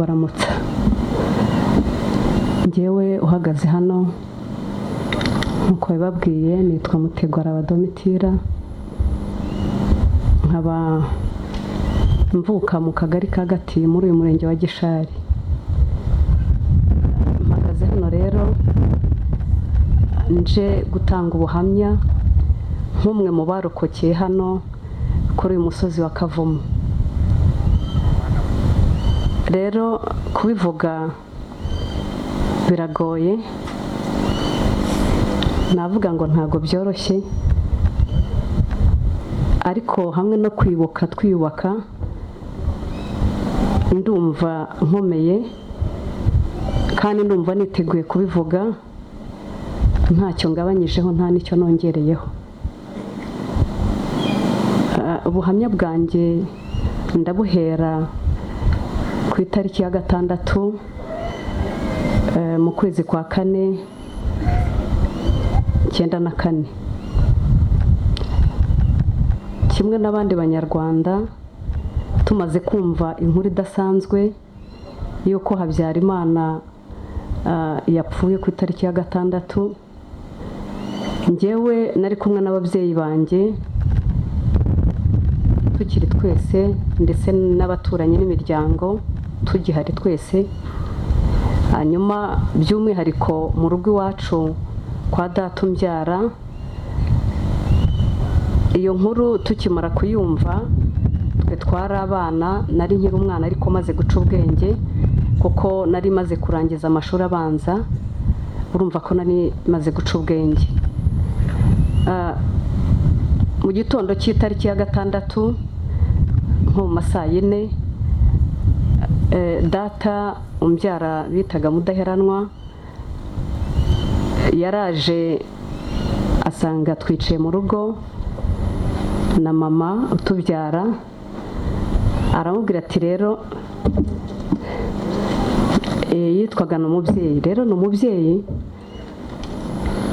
kubaramutsa. Njyewe uhagaze hano nkuko bibabwiye nitwa Mutegwara Domitira, nkaba mvuka mu kagari ka Gati muri uyu murenge wa Gishari. Mpagaze hano rero nje gutanga ubuhamya nk'umwe mu barokokeye hano kuri uyu musozi wa Kavumu. Rero kubivuga biragoye, navuga ngo ntago byoroshye, ariko hamwe no kwibuka twiyubaka ndumva nkomeye kandi ndumva niteguye kubivuga, ntacyo ngabanyijeho nta nicyo nongereyeho. Ubuhamya bwanjye ndabuhera ku itariki ya 6 mu kwezi kwa 4 94. Kimwe n'abandi banyarwanda tumaze kumva inkuru idasanzwe yuko Habyarimana yapfuye ku itariki ya 6, njyewe nari kumwe n'ababyeyi banjye tukiri twese ndetse n'abaturanyi n'imiryango tugihari twese. Hanyuma by'umwihariko mu rugo iwacu kwa data umbyara, iyo nkuru tukimara kuyumva twe twari abana, nari nkiri umwana ariko maze guca ubwenge kuko nari maze kurangiza amashuri abanza, urumva ko nari maze guca ubwenge. Mu gitondo cy'itariki ya 6 nko mu masaa 4, data umbyara bitaga Mudaheranwa yaraje asanga twicaye mu rugo na mama utubyara, aramubwira ati rero yitwaga n'umubyeyi, rero n'umubyeyi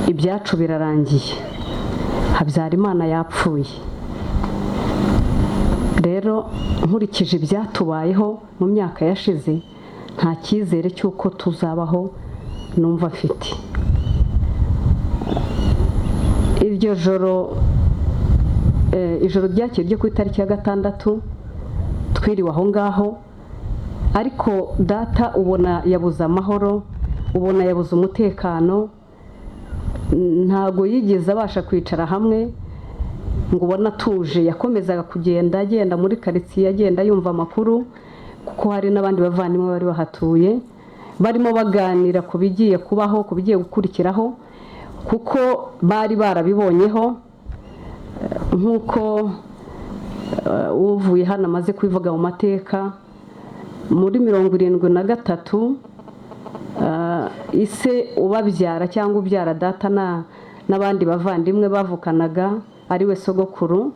ibyacu birarangiye, Habyarimana yapfuye. Rero nkurikije ibyatubayeho mu myaka yashize, nta cyizere cy'uko tuzabaho numva mfite. Iryo joro ijoro ryakeye ryo ku itariki ya 6 twiriwe aho ngaho, ariko data ubona yabuze amahoro, ubona yabuze umutekano, ntago yigeze abasha kwicara hamwe ngo ubona atuje. Yakomezaga kugenda agenda muri karitsiye, agenda yumva amakuru kuko hari n'abandi bavandimwe bari bahatuye barimo baganira ku bigiye kubaho, ku bigiye gukurikiraho, kuko bari barabibonyeho nk'uko uvuye hano amaze kwivuga mu mateka. Muri 73 ise ubabyara cyangwa ubyara data n'abandi bavandimwe bavukanaga ari we sogokuru,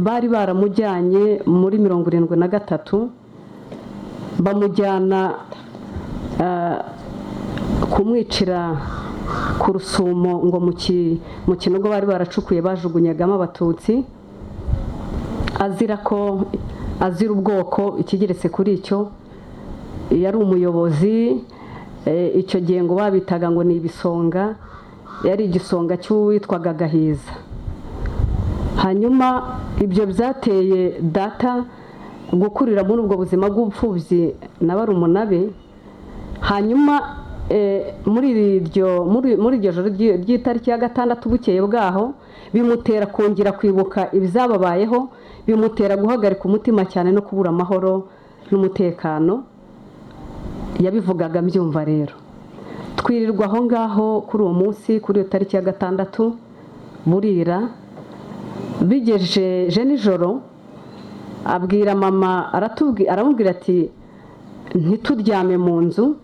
bari baramujyanye muri 73 bamujyana kumwicira ku Rusumo, ngo mu kinogo bari baracukuye bajugunyagamo Abatutsi, azira ubwoko. Ikigeretse kuri icyo, yari umuyobozi icyo gihe ngo babitaga ngo ni ibisonga, yari igisonga cy'uwitwaga Gahiza. Hanyuma ibyo byateye data gukurira muri ubwo buzima bw'ubupfubyi na barumuna be. Hanyuma muri iryo joro ry'itariki ya 6 bukeye bwaho, bimutera kongera kwibuka ibyababayeho, bimutera guhagarika umutima cyane no kubura amahoro n'umutekano. Yabivugaga mbyumva. Rero twirirwa aho ngaho kuri uwo munsi, kuri iyo tariki ya 6 burira. Bigejeje nijoro abwira mama, aramubwira ati ntituryame mu nzu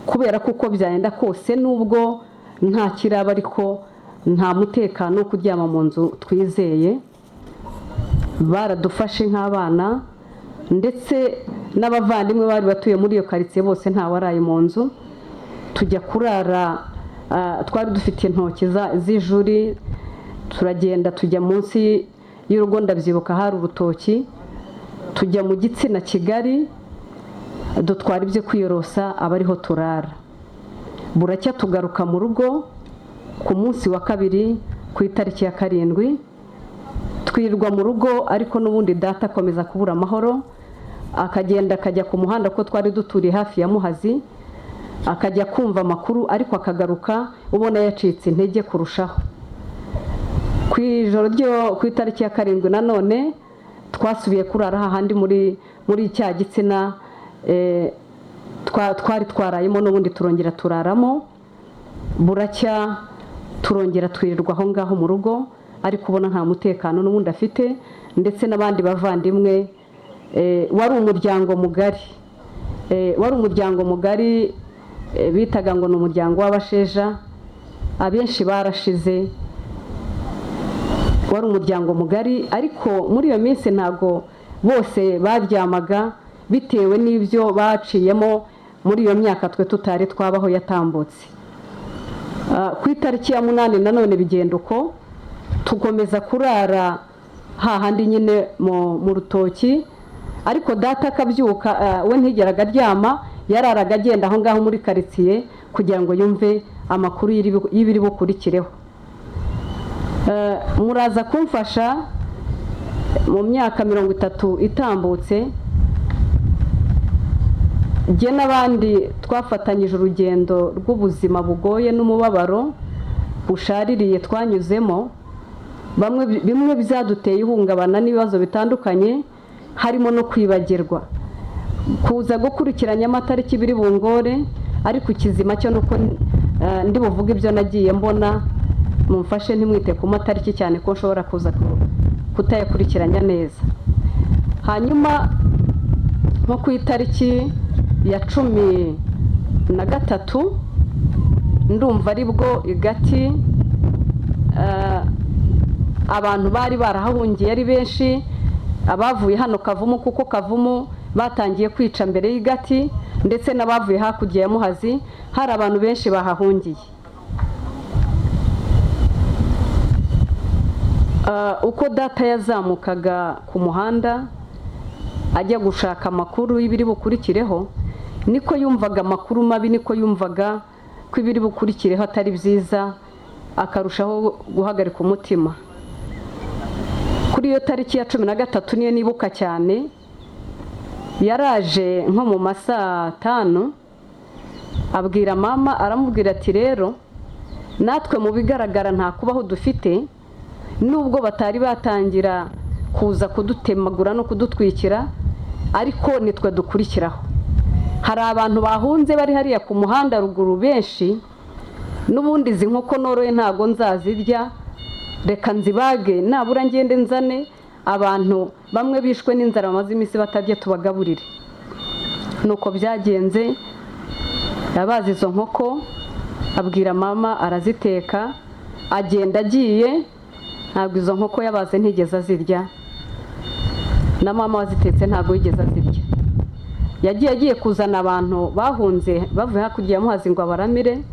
kubera kuko byagenda kose nubwo nta kiraba ariko nta mutekano wo kuryama mu nzu twizeye. Baradufashe nk'abana, ndetse n'abavandimwe bari batuye muri iyo karitsiye bose nta waraye mu nzu. Tujya kurara, twari dufite intoki z'ijuri, turagenda tujya munsi y'urugo, ndabyibuka hari urutoki, tujya mu Gitsina Kigali dutwara ibyo kwiyorosa aba ariho turara. Buracya tugaruka mu rugo ku munsi wa kabiri ku itariki ya 7 twirirwa mu rugo, ariko n'ubundi data akomeza kubura amahoro, akagenda akajya ku muhanda ko twari duturiye hafi ya Muhazi, akajya kumva amakuru, ariko akagaruka ubona yacitse intege kurushaho. Ku ijoro ryo ku itariki ya 7 nanone twasubiye kurara hahandi muri cya gitsina twari twarayemo, n'ubundi turongera turaramo. Buracya turongera twirirwa aho ngaho mu rugo, ariko ubona nta mutekano n'ubundi afite, ndetse n'abandi bavandimwe. Wari umuryango mugari, bitaga ngo ni umuryango w'Abasheja, abenshi barashize. Wari umuryango mugari, ariko muri iyo minsi ntago bose baryamaga bitewe n'ibyo baciyemo muri iyo myaka twe tutari twabaho yatambutse. Ku itariki ya 8 nanone bigenda uko, tukomeza kurara hahandi nyine mu rutoki, ariko data akabyuka we ntigeraga aryama, yararaga agenda aho ngaho muri karitsiye kugira ngo yumve amakuru y'ibiri bukurikireho. Muraza kumfasha mu myaka 30 itambutse, jye n'abandi twafatanyije urugendo rw'ubuzima bugoye n'umubabaro bushaririye twanyuzemo. Bimwe byaduteye ihungabana n'ibibazo bitandukanye, harimo no kwibagirwa, kuza gukurikiranya amatariki biri bungore, ariko ikizima cyo nuko ndi buvuga ibyo nagiye mbona. Mumfashe ntimwite ku matariki cyane ko nshobora kuza kutayakurikiranya neza. Hanyuma nko ku itariki ya 13 ndumva aribwo igati abantu bari barahahungiye ari benshi, abavuye hano Kavumu, kuko Kavumu batangiye kwica mbere y'igati, ndetse n'abavuye hakurya ya Muhazi hari abantu benshi bahahungiye. Uko data yazamukaga ku muhanda ajya gushaka amakuru y'ibiri bukurikireho, niko yumvaga amakuru mabi, niko yumvaga ko ibiri bukurikireho atari byiza, akarushaho guhagarika umutima. Kuri iyo tariki ya 13 niyo nibuka cyane, yaraje nko mu masaa 5 abwira mama, aramubwira ati rero natwe mu bigaragara nta kubaho dufite, nubwo batari batangira kuza kudutemagura no kudutwikira, ariko nitwe dukurikiraho. Hari abantu bahunze bari hariya ku muhanda ruguru benshi, n'ubundi izi nkoko noroye ntago nzazirya, reka nzibage nabura ngende nzane abantu bamwe bishwe n'inzara bamaze iminsi batarya tubagaburire. Nuko byagenze, yabaze izo nkoko, abwira mama, araziteka, agenda agiye. Ntabwo izo nkoko yabaze ntigeze azirya, na mama wazitetse ntabwo yigeze azirya. Yagiye agiye kuzana abantu bahunze bavuye hakurya ya Muhazi ngo abaramire.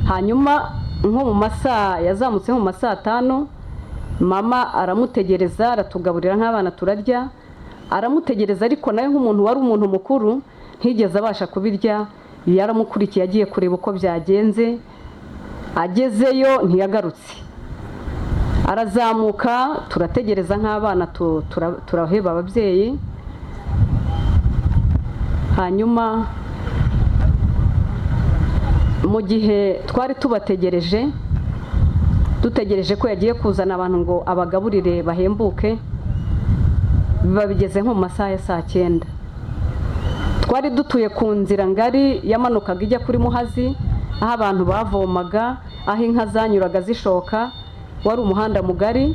Hanyuma nko mu masaa yazamutse mu masaa 5, mama aramutegereza, aratugaburira nk'abana turarya, aramutegereza, ariko nawe nk'umuntu wari umuntu mukuru ntigeze abasha kubirya. Yaramukurikiye agiye kureba uko byagenze, agezeyo ntiyagarutse. Arazamuka, turategereza nk'abana, turaheba ababyeyi. Hanyuma mu gihe twari tubategereje, dutegereje ko yagiye kuzana abantu ngo abagaburire bahembuke, biba bigeze nko mu masaha ya saa 9. Twari dutuye ku nzira ngari yamanukaga ijya kuri Muhazi, aho abantu bavomaga, aho inka zanyuraga zishoka. Wari umuhanda mugari.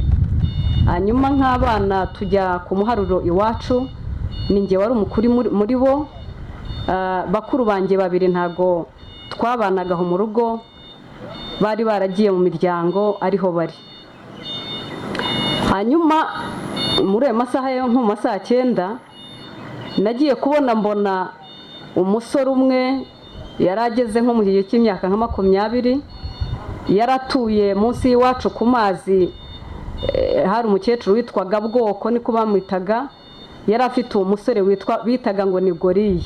Hanyuma nk'abana tujya ku muharuro iwacu, ninjye wari umukuru muri bo. Bakuru banjye babiri ntago twabanagaho mu rugo, bari baragiye mu miryango ariho bari. Hanyuma muri ayo masaha yo nko mu masaha 9 nagiye kubona mbona umusore umwe yarageze nko mu gihe cy'imyaka nka 20, yaratuye munsi y'iwacu ku mazi. Hari umukecuru witwaga Bwoko, niko bamwitaga. Yari afite uwo musore bitaga ngo ni Goriye.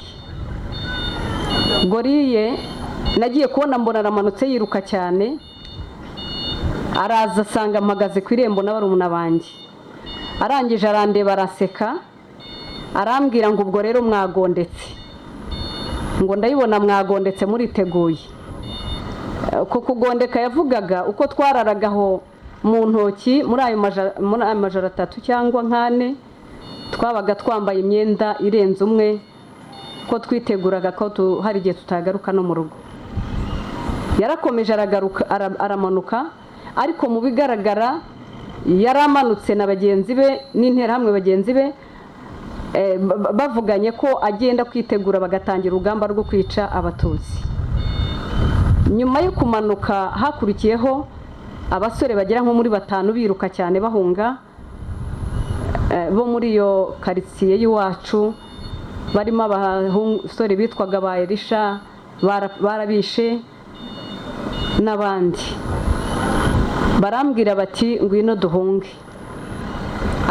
Goriye nagiye kubona mbona aramanutse yiruka cyane, araza asanga mpagaze ku irembo n'abarumuna banjye, arangije arandeba araseka, arambwira ngo ubwo rero mwagondetse, ngo ndayibona mwagondetse muriteguye. Uko kugondeka yavugaga uko twararagaho mu ntoki muri ayo majoro 3 cyangwa 4, twabaga twambaye imyenda irenze umwe, ko twiteguraga ko hari igihe tutagaruka no mu rugo. Yarakomeje aramanuka, ariko mu bigaragara yaramanutse na bagenzi be n'interahamwe bagenzi be, bavuganye ko agenda kwitegura bagatangira urugamba rwo kwica abatutsi. Nyuma yo kumanuka hakurikiyeho abasore bagera nko muri 5 biruka cyane bahunga, bo muri iyo quartier y'iwacu, barimo abasore bitwaga ba Elisha, barabishe n'abandi. Barambwira bati ngwino duhunge,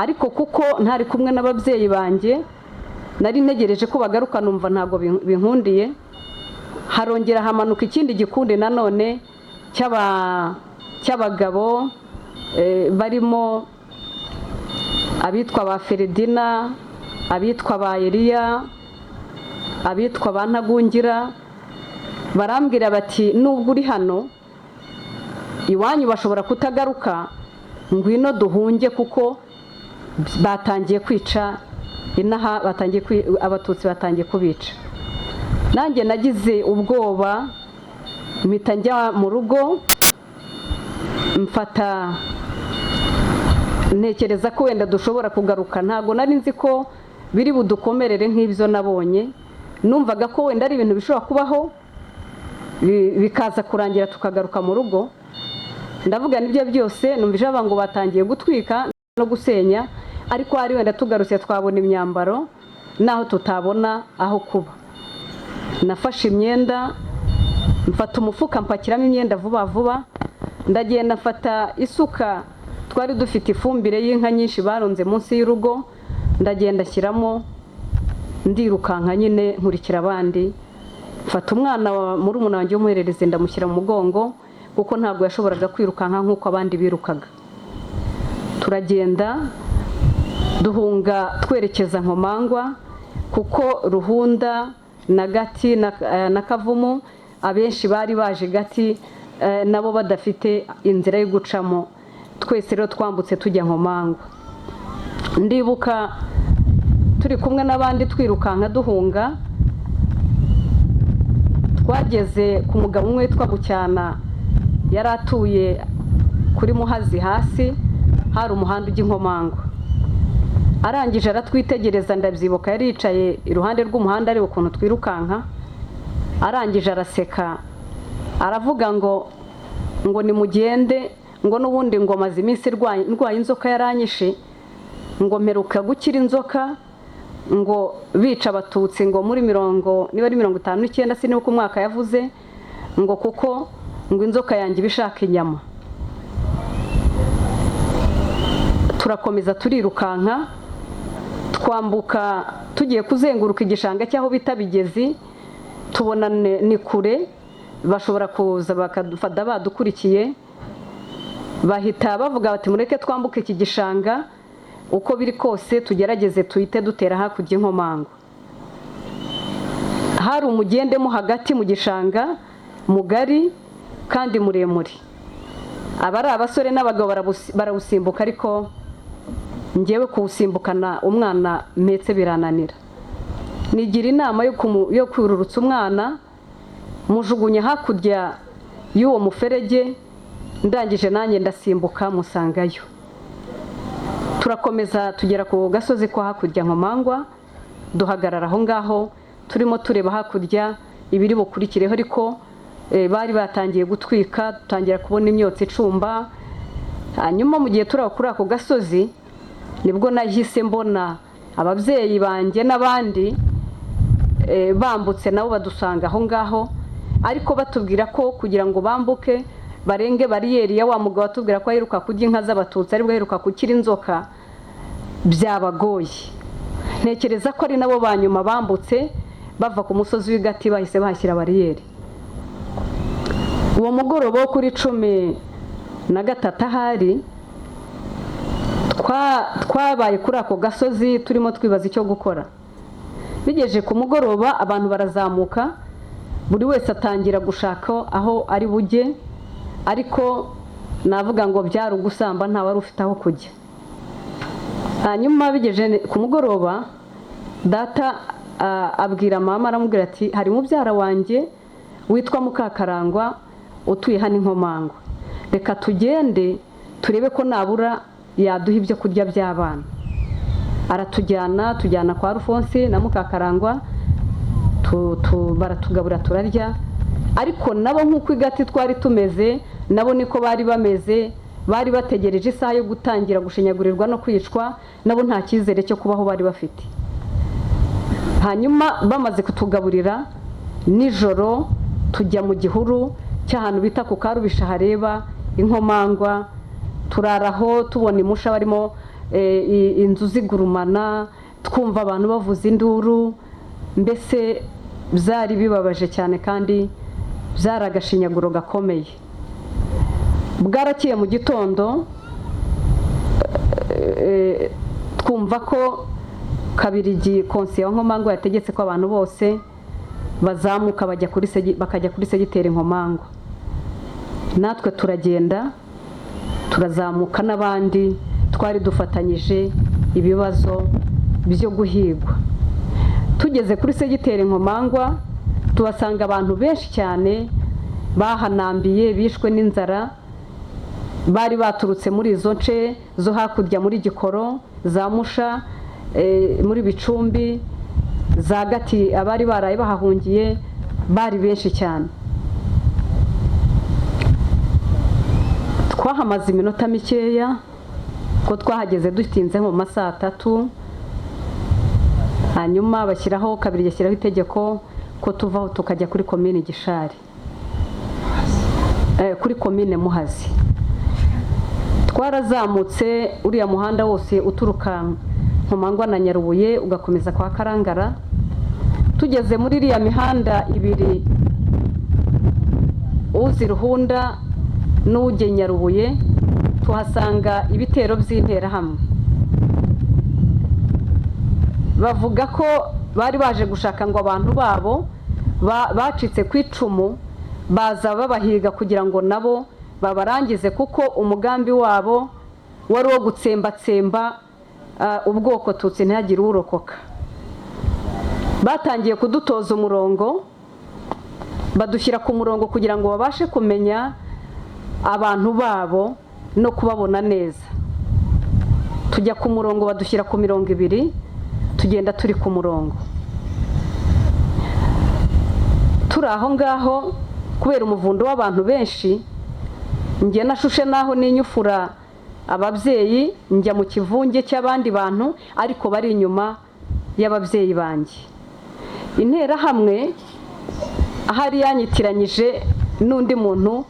ariko kuko ntari kumwe n'ababyeyi banjye, nari ntegereje ko bagaruka, numva ntago binkundiye. Harongera hamanuka ikindi gikundi nanone cy'abagabo, barimo abitwa ba Feredina, abitwa ba Eliya, abitwa ba Ntagungira. Barambwira bati nubwo uri hano iwanyu bashobora kutagaruka, ngwino duhunge kuko batangiye kwica inaha, abatutsi batangiye kubica. Nanjye nagize ubwoba, mpita njya mu rugo, ntekereza ko wenda dushobora kugaruka. Ntago nari nzi ko biri budukomerere nk'ibyo nabonye, numvaga ko wenda ari ibintu bishobora kubaho bikaza kurangira tukagaruka mu rugo. Ndavuga nibyo byose, numvise ngo batangiye gutwika no gusenya, ariko hari wenda tugarutse twabona imyambaro naho tutabona aho kuba. Nafashe imyenda, mfata umufuka mpakiramo imyenda vuba vuba, ndagenda mfata isuka, twari dufite ifumbire y'inka nyinshi baronze munsi y'urugo, ndagenda shyiramo, ndirukanka nyine nkurikira abandi. Mfata umwana wa murumuna wanjye w'umuhererezi ndamushyira mu mugongo, kuko ntabwo yashoboraga kwirukanka nk'uko abandi birukaga. Turagenda duhunga twerekeza Nkomangwa, kuko Ruhunda na Gati na Kavumu abenshi bari baje Gati, nabo badafite inzira yo gucamo. Twese rero twambutse tujya Nkomangwa. Ndibuka turi kumwe n'abandi twirukanka duhunga, twageze ku mugabo umwe witwa Bucyana, yari atuye kuri Muhazi hasi, hari umuhanda ujya Nkomangwa. Arangije aratwitegereza, ndabyibuka yari yicaye iruhande rw'umuhanda ari ukuntu twirukanka. Arangije araseka, aravuga ngo nimugende, ngo n'ubundi ngo maze iminsi ndwaye inzoka yaranyishe, ngo mperuka gukira inzoka, ngo bica abatutsi ngo muri 59 sinibuka ku mwaka yavuze, ngo kuko ngo inzoka yanjye bishaka inyama. Turakomeza turirukanka, twambuka tugiye kuzenguruka igishanga cyaho bita Bigezi, tubona ni kure, bashobora kuza bakadufata badukurikiye, bahita bavuga bati mureke twambuke iki gishanga, uko biri kose tugerageze tuhite dutera hakurya Nkomangwa. Hari umugendemo hagati mu gishanga mugari kandi muremure, abari abasore n'abagabo barawusimbuka, ariko ngewe kuwusimbukana umwana metse birananira. Nigira inama yo kwururutsa umwana, mujugunya hakurya y'uwo muferege, ndangije nanjye ndasimbuka musangayo. Turakomeza tugera ku gasozi ko hakurya Nkomangwa, duhagarara aho ngaho turimo tureba hakurya ibiri bukurikireho, ariko bari batangiye gutwika, dutangira kubona imyotsi icumba. Hanyuma mu gihe turi kuri ako gasozi, nibwo nahise mbona ababyeyi banjye n'abandi bambutse nabo badusanga aho ngaho, ariko batubwira ko kugira ngo bambuke barenge bariyeri ya wa mugabo watubwira ko aheruka kurya inka z'abatutsi, aribwo aheruka gukira inzoka, byabagoye. Ntekereza ko ari nabo banyuma bambutse, bava ku musozi w'Igati bahise bahashyira bariyeri. Uwo mugoroba wo kuri 13 ahari twabaye kuri ako gasozi turimo twibaza icyo gukora. Bigeje ku mugoroba abantu barazamuka, buri wese atangira gushaka aho ari bujye, ariko navuga ngo byari ugusamba nta wari ufite aho kujya. Hanyuma bigeje ku mugoroba data abwira mama, aramubwira ati hari mubyara wanjye witwa Mukakarangwa utuye hano Inkomangwa, reka tugende turebe ko nabura yaduha ibyo kurya by'abana. Tujyana kwa Alphonse na Mukakarangwa, baratugabura turarya, ariko nabo nk'uko Igati twari tumeze nabo niko bari bameze, bari bategereje isaha yo gutangira gushinyagurirwa no kwicwa, nabo nta cyizere cyo kubaho bari bafite. Hanyuma bamaze kutugaburira nijoro tujya mu gihuru cy'ahantu bita ku Karubisha hareba Inkomangwa, turaraho tubona imusha barimo inzu zigurumana, twumva abantu bavuza induru, mbese byari bibabaje cyane kandi byari agashinyaguro gakomeye. Bwarakiye mu gitondo twumva ko Kabirigi konsiye wa Nkomangwa yategetse ko abantu bose bazamuka bakajya kuri segiteri Nkomangwa. Natwe turagenda turazamuka n'abandi twari dufatanyije ibibazo byo guhigwa. Tugeze kuri segiteri Nkomangwa tubasanga abantu benshi cyane bahanambiye, bishwe n'inzara, bari baturutse muri izo nce zo hakurya muri Gikoro, za Musha, muri Bicumbi, za Gati, abari baraye bahahungiye bari benshi cyane. Twahamaze iminota mikeya ko twahageze dutinze mu masaha 3, hanyuma bashyiraho Kabirigi ashyiraho itegeko ko tuvaho tukajya kuri komine Gishari, kuri komine Muhazi. Twarazamutse uriya muhanda wose uturuka Nkomangwa na Nyarubuye ugakomeza kwa Karangara. Tugeze muri iriya mihanda ibiri, uziruhunda n'uje Nyarubuye, tuhasanga ibitero by'interahamwe. Bavuga ko bari baje gushaka ngo abantu babo bacitse ku icumu baza babahiga kugira ngo nabo babarangize, kuko umugambi wabo wari wo gutsembatsemba ubwoko Tutsi ntihagire urokoka. Batangiye kudutoza umurongo, badushyira ku murongo kugira ngo babashe kumenya abantu babo no kubabona neza. Tujya ku murongo, badushyira ku mirongo 2, tugenda turi ku murongo. Turi aho ngaho kubera umuvundo w'abantu benshi, njye nashushe naho ninyufura ababyeyi, njya mu kivunge cy'abandi bantu ariko bari inyuma y'ababyeyi banjye. Interahamwe ahari yanyitiranyije n'undi muntu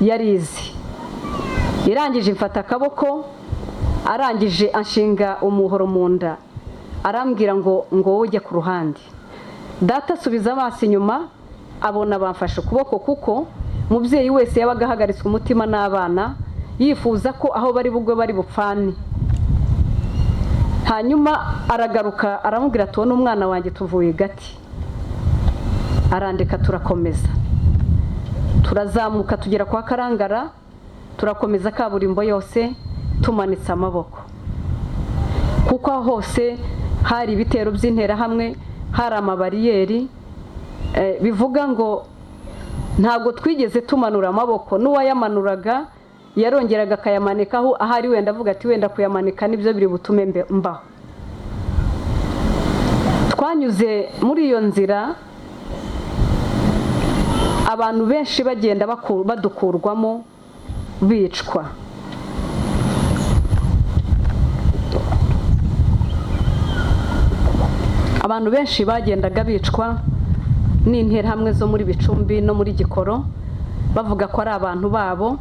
yarizi, irangije mfata akaboko, arangije anshinga umuhoro mu nda, arambwira ngo wowe ujye ku ruhande. Data asubiza amaso inyuma, abona bamfashe ukuboko, kuko umubyeyi wese yabaga ahagaritswe umutima n'abana, yifuza ko aho bari bugwe bari bupfane. Hanyuma aragaruka aramubwira ati "Wowe n'umwana wanjye tuvuye Gati." Arandika, turakomeza turazamuka tugera kwa Karangara, turakomeza kaburimbo yose tumanitse amaboko, kuko hose hari ibitero by'interahamwe, hari amabariyeri. Bivuga ngo ntabwo twigeze tumanura amaboko, n'uwayamanuraga yarongeraga akayamanikaho, ahari wenda avuga ati wenda kuyamanika nibyo biri butume mbaho. Twanyuze muri iyo nzira, abantu benshi bagenda badukurwamo bicwa. Abantu benshi bagendaga bicwa n'interahamwe zo muri Bicumbi no muri Gikoro, bavuga ko ari abantu babo,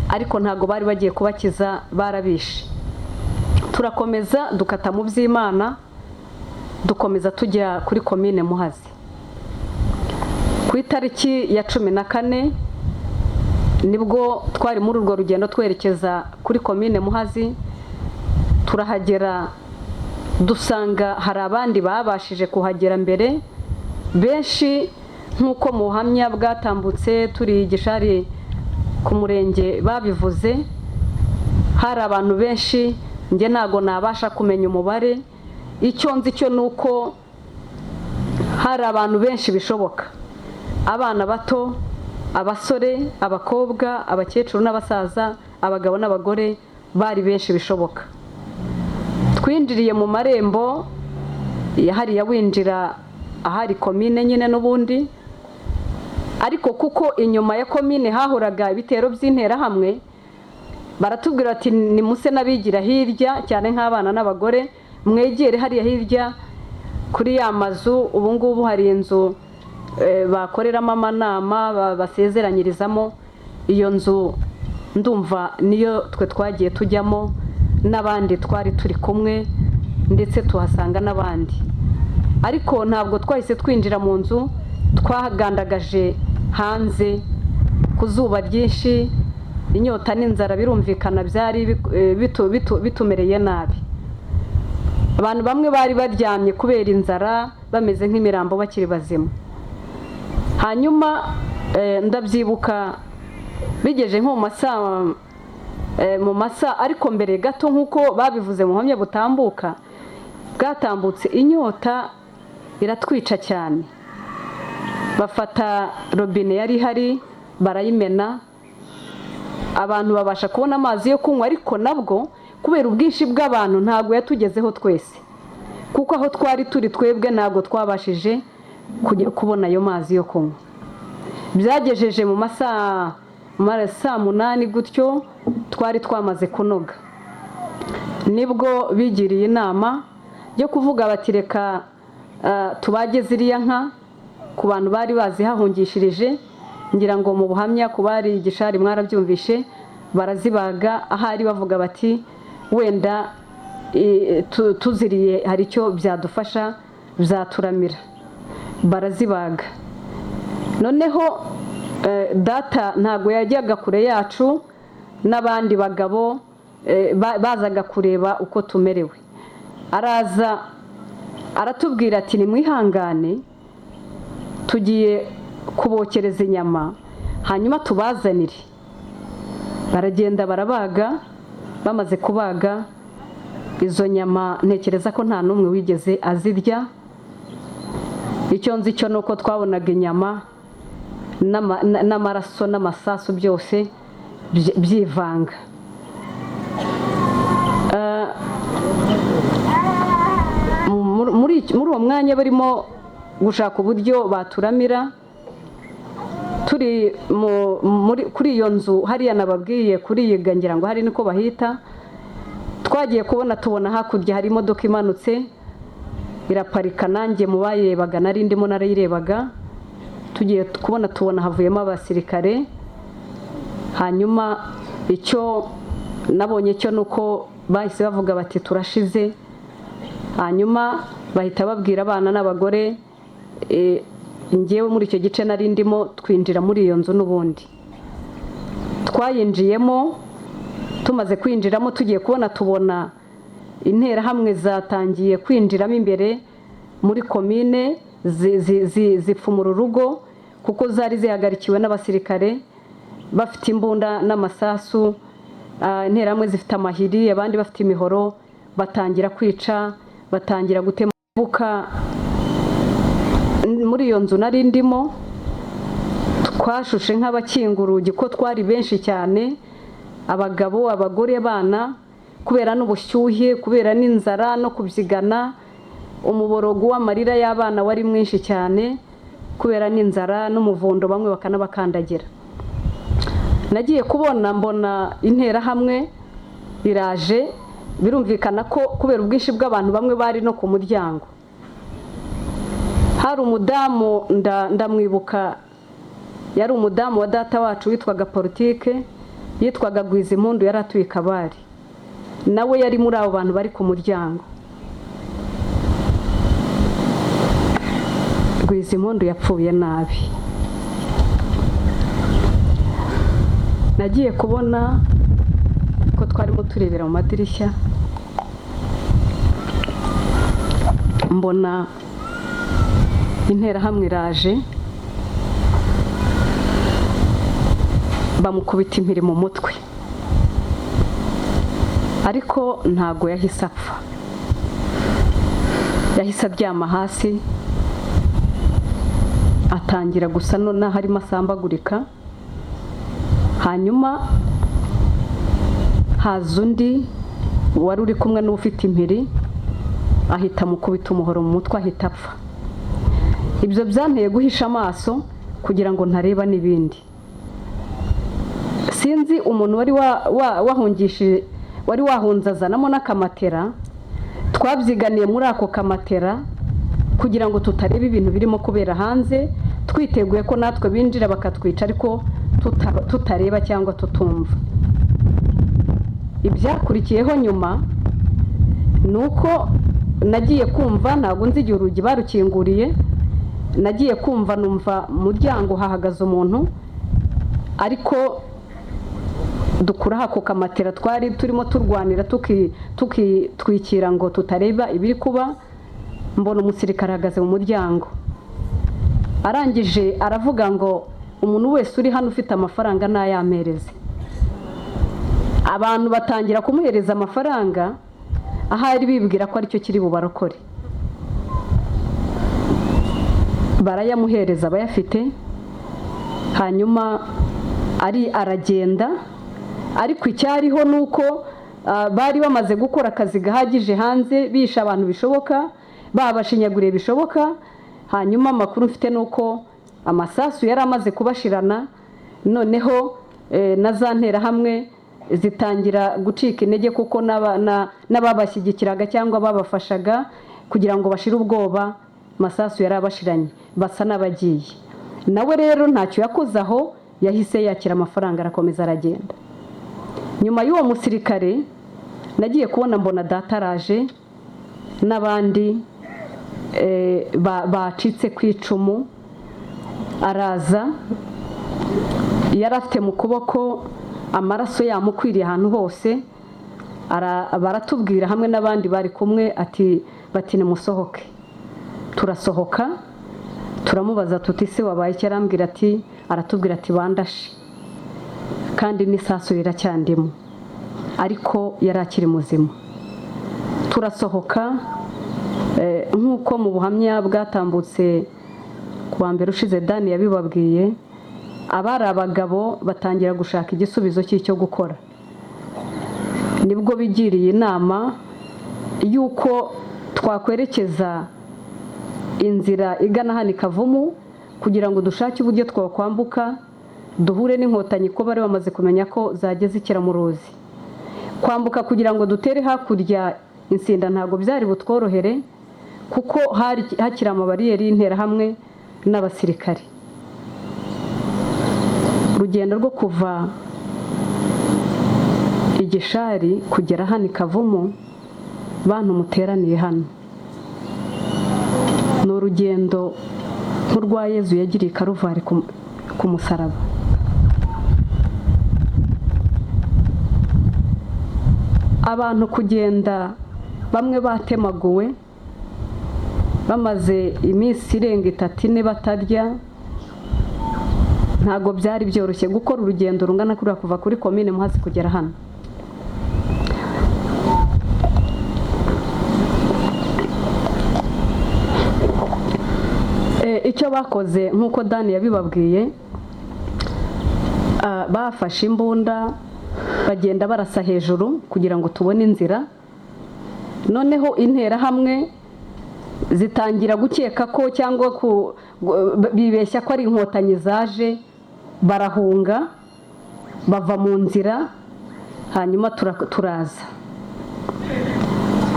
ariko ntago bari bagiye kubakiza, barabishe. Turakomeza dukata mu by'Imana, dukomeza tujya kuri komine Muhazi. Ku itariki ya 14 nibwo twari muri urwo rugendo twerekeza kuri komine Muhazi. Turahagera dusanga hari abandi babashije kuhagera mbere benshi, nk'uko mu buhamya bwatambutse turi Gishari ku murenge babivuze. Hari abantu benshi, njye ntago nabasha kumenya umubare. Icyo nzi cyo nuko hari abantu benshi bishoboka, abana bato, abasore, abakobwa, abakecuru n'abasaza, abagabo n'abagore, bari benshi bishoboka. Twinjiriye mu marembo hariya winjira ahari komine nyine n'ubundi, ariko kuko inyuma ya komine hahoraga ibitero by'interahamwe, baratubwira ati ni muse n'abigira hirya, cyane nk'abana n'abagore, mwegere hariya hirya kuri ya mazu. Ubu ngubu hari inzu bakoreramo amanama basezeranyirizamo. Iyo nzu ndumva niyo twe twagiye tujyamo, n'abandi twari turi kumwe, ndetse tuhasanga n'abandi. Ariko ntabwo twahise twinjira mu nzu, twahagandagaje hanze ku zuba ryinshi, inyota n'inzara birumvikana byari bitumereye nabi. Abantu bamwe bari baryamye kubera inzara, bameze nk'imirambo bakiri bazima. Hanyuma ndabyibuka bigeje nko mu masaa ariko mbere gato nk'uko babivuze mu buhamya bwatambutse, inyota iratwica cyane. Bafata robine yari ihari barayimena, abantu babasha kubona amazi yo kunywa, ariko nabwo kubera ubwinshi bw'abantu ntabwo yatugezeho twese, kuko aho twari turi twebwe ntabwo twabashije kubona ayo mazi yo kunywa. Byagejeje mu masaa 8 gutyo twari twamaze kunoga, nibwo bigiriye inama yo kuvuga bati reka tubage ziriya nka ku bantu bari bazihahungishirije. Ngira ngo mu buhamya ku bari Gishari mwarabyumvishe, barazibaga ahari bavuga bati wenda tuziriye hari icyo byadufasha, byaturamira. Barazibaga. Noneho data ntago yajyaga kure yacu, n'abandi bagabo bazaga kureba uko tumerewe. Araza aratubwira ati nimwihangane, tugiye kubokereza inyama hanyuma tubazanire. Baragenda barabaga, bamaze kubaga izo nyama ntekereza ko nta n'umwe wigeze azirya. Icyo nzi cyo nuko twabonaga inyama n'amaraso n'amasasu byose byivanga. Muri uwo mwanya barimo gushaka uburyo baturamira, turi kuri iyo nzu hariya nababwiye kuriyiga, ngira ngo hari niko bahita. Twagiye tubona hakurya hari imodoka imanutse iraparika, nanjye mu bayirebaga nari ndimo narayirebaga. Tugiye tubona havuyemo abasirikare. Hanyuma icyo nabonye cyo nuko bahise bavuga bati turashize. Hanyuma bahita babwira abana n'abagore, ngewe muri icyo gice nari ndimo, twinjira muri iyo nzu. N'ubundi twayinjiyemo, tumaze kwinjiramo tugiye tubona interahamwe zatangiye kwinjiramo imbere muri komine, zipfumura urugo, kuko zari zihagarikiwe n'abasirikare bafite imbunda n'amasasu. Interahamwe zifite amahiri, abandi bafite imihoro, batangira kwica, batangira gutema. Muri iyo nzu nari ndimo, twashushe nk'abakinga urugi ko twari benshi cyane, abagabo, abagore, abana, kubera n'ubushyuhe, kubera n'inzara no kubyigana. Umuborogo w'amarira y'abana wari mwinshi cyane kubera n'inzara n'umuvundo, bamwe bakanabakandagira. Nagiye mbona interahamwe iraje, birumvikana ko kubera ubwinshi bw'abantu bamwe bari no ku muryango. Hari umudamu ndamwibuka, yari umudamu wa data wacu witwaga Politike, yitwaga Gwizimpundu, yari atuye Kabari. Nawe yari muri abo bantu bari ku muryango. Rwizimpundu yapfuye nabi. Nagiye kubona ko twarimo turebera mu madirishya, mbona interahamwe iraje, bamukubita impiri mu mutwe, ariko ntago yahise apfa, yahise aryama hasi atangira gusa noneho harimo asambagurika. Hanyuma haza undi wari uri kumwe n'ufite impiri, ahita amukubita umuhoro mu mutwe ahita apfa. Ibyo byanteye guhisha amaso kugira ngo ntareba n'ibindi. Sinzi umuntu wari wahunze azanamo n'akamatera, twabyiganiye muri ako kamatera kugira ngo tutareba ibintu birimo kubera hanze, twiteguye ko natwe binjira bakatwica ariko tutareba cyangwa tutumva. Ibyakurikiyeho nyuma ni uko nagiye kumva, ntabwo nzi igihe urugi barukinguriye, nagiye kumva numva mu muryango hahagaze umuntu, ariko dukuraho ako kamatera twari turimo turwanira tukitwikira ngo tutareba ibiri kuba. Mbona umusirikare ahagaze mu muryango, arangije aravuga ngo umuntu wese uri hano ufite amafaranga nayamereze. Abantu batangira kumuhereza amafaranga, ahari bibwira ko aricyo kiri bubarokore. Barayamuhereza abayafite, hanyuma aragenda. Ariko icyariho ni uko bari bamaze gukora akazi gahagije hanze, bisha abantu bishoboka, babashinyaguriye bishoboka. Hanyuma amakuru mfite ni uko amasasu yari amaze kubashirana, noneho na za nterahamwe zitangira gucika intege kuko n'ababashyigikiraga cyangwa babafashaga kugira ngo bashire ubwoba, amasasu yari abashiranye, basa n'abagiye. Nawe rero ntacyo yakoze aho, yahise yakira amafaranga arakomeza aragenda. Nyuma y'uwo musirikare nagiye kubona mbona data araje n'abandi bacitse ku icumu, araza yari afite mu kuboko amaraso yamukwiriye ahantu hose. Baratubwira hamwe n'abandi bari kumwe bati nimusohoke. Turasohoka, turamubaza tuti se wabaye iki? Aratubwira ati bandashe kandi n'isasu riracyandimo, ariko yari akiri muzima. Turasohoka nk'uko mu buhamya bwatambutse ku wa mbere ushize Dani yabibabwiye, abari abagabo batangira gushaka igisubizo cy'icyo gukora. Nibwo bigiriye inama y'uko twakwerekeza inzira igana hano i Kavumu kugira ngo dushake uburyo twakwambuka duhure n'inkotanyi, ko bari bamaze kumenya ko zageze Ikiramuruzi. Kwambuka kugira ngo dutere hakurya Insinda ntabwo byari butworohere kuko hakiri amabariyeri y'interahamwe n'abasirikare. Urugendo rwo kuva Igishari kugera hano i Kavumu, bantu muteraniye hano, ni urugendo nk'urwa Yezu yagiriye i Karuvari ku musaraba. Abantu kugenda bamwe batemaguwe, bamaze iminsi irenga 3-4 batarya, ntago byari byoroshye gukora urugendo rungana kuri kuva kuri komine Muhazi kugera hano. Icyo bakoze nk'uko Dani yabibabwiye, bafashe imbunda bagenda barasa hejuru kugira ngo tubone inzira. Noneho interahamwe zitangira gukeka ko cyangwa bibeshya ko ari inkotanyi zaje, barahunga bava mu nzira, hanyuma turaza.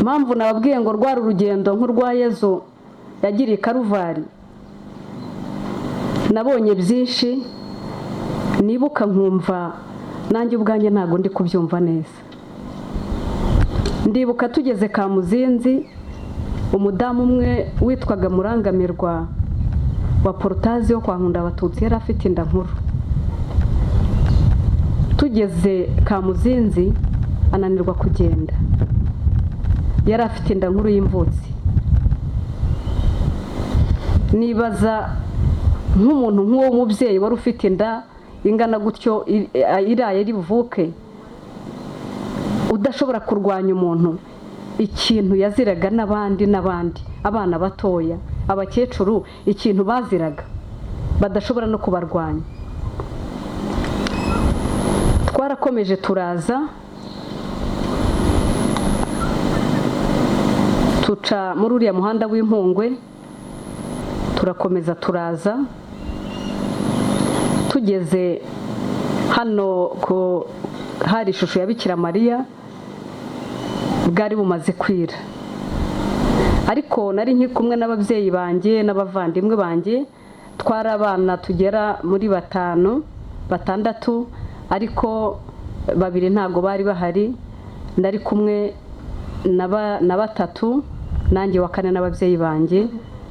Mpamvu nababwiye ngo rwari urugendo nk'urwa Yezu yagiriye i Karuvari, nabonye byinshi nibuka nkumva nanjye ubwanjye ntago ndi kubyumva neza. Ndibuka tugeze Kamuzinzi, umudamu umwe witwaga Murangamirwa wa porotazi wo kwa Nkundabatutsi yari afite inda nkuru. Tugeze Kamuzinzi ananirwa kugenda, yari afite inda nkuru y'imvutsi. Nibaza nk'umuntu nk'uwo mubyeyi wari ufite inda ingana gutyo iraye ribuvuke, udashobora kurwanya umuntu, ikintu yaziraga n'abandi abana batoya, abakecuru, ikintu baziraga badashobora no kubarwanya. Twarakomeje turaza tuca muri uriya muhanda w'impungwe, turakomeza turaza, tugeze hano ko hari ishusho ya Bikira Mariya, bwari bumaze kwira, ariko nari kumwe n'ababyeyi banjye n'abavandimwe banjye, twari abana tugera muri 5, 6, ariko 2 ntago bari bahari, ndari kumwe na 3, nanjye wa 4 n'ababyeyi banjye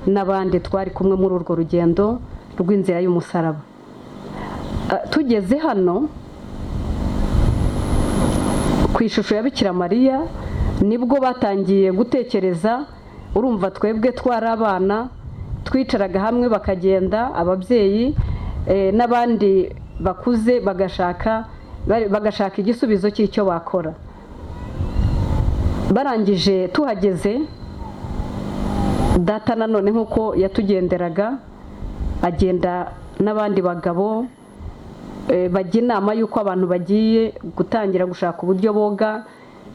n'abandi twari kumwe muri urwo rugendo rw'inzira y'umusaraba. Tugeze hano ku ishusho ya Bikira Mariya nibwo batangiye gutekereza, urumva twebwe twari abana twicaraga hamwe bakagenda ababyeyi n'abandi bakuze bagashaka igisubizo cy'icyo bakora. Barangije tuhageze, data nanone nk'uko yatugenderaga agenda n'abandi bagabo bajya inama y'uko abantu bagiye gutangira gushaka uburyo boga,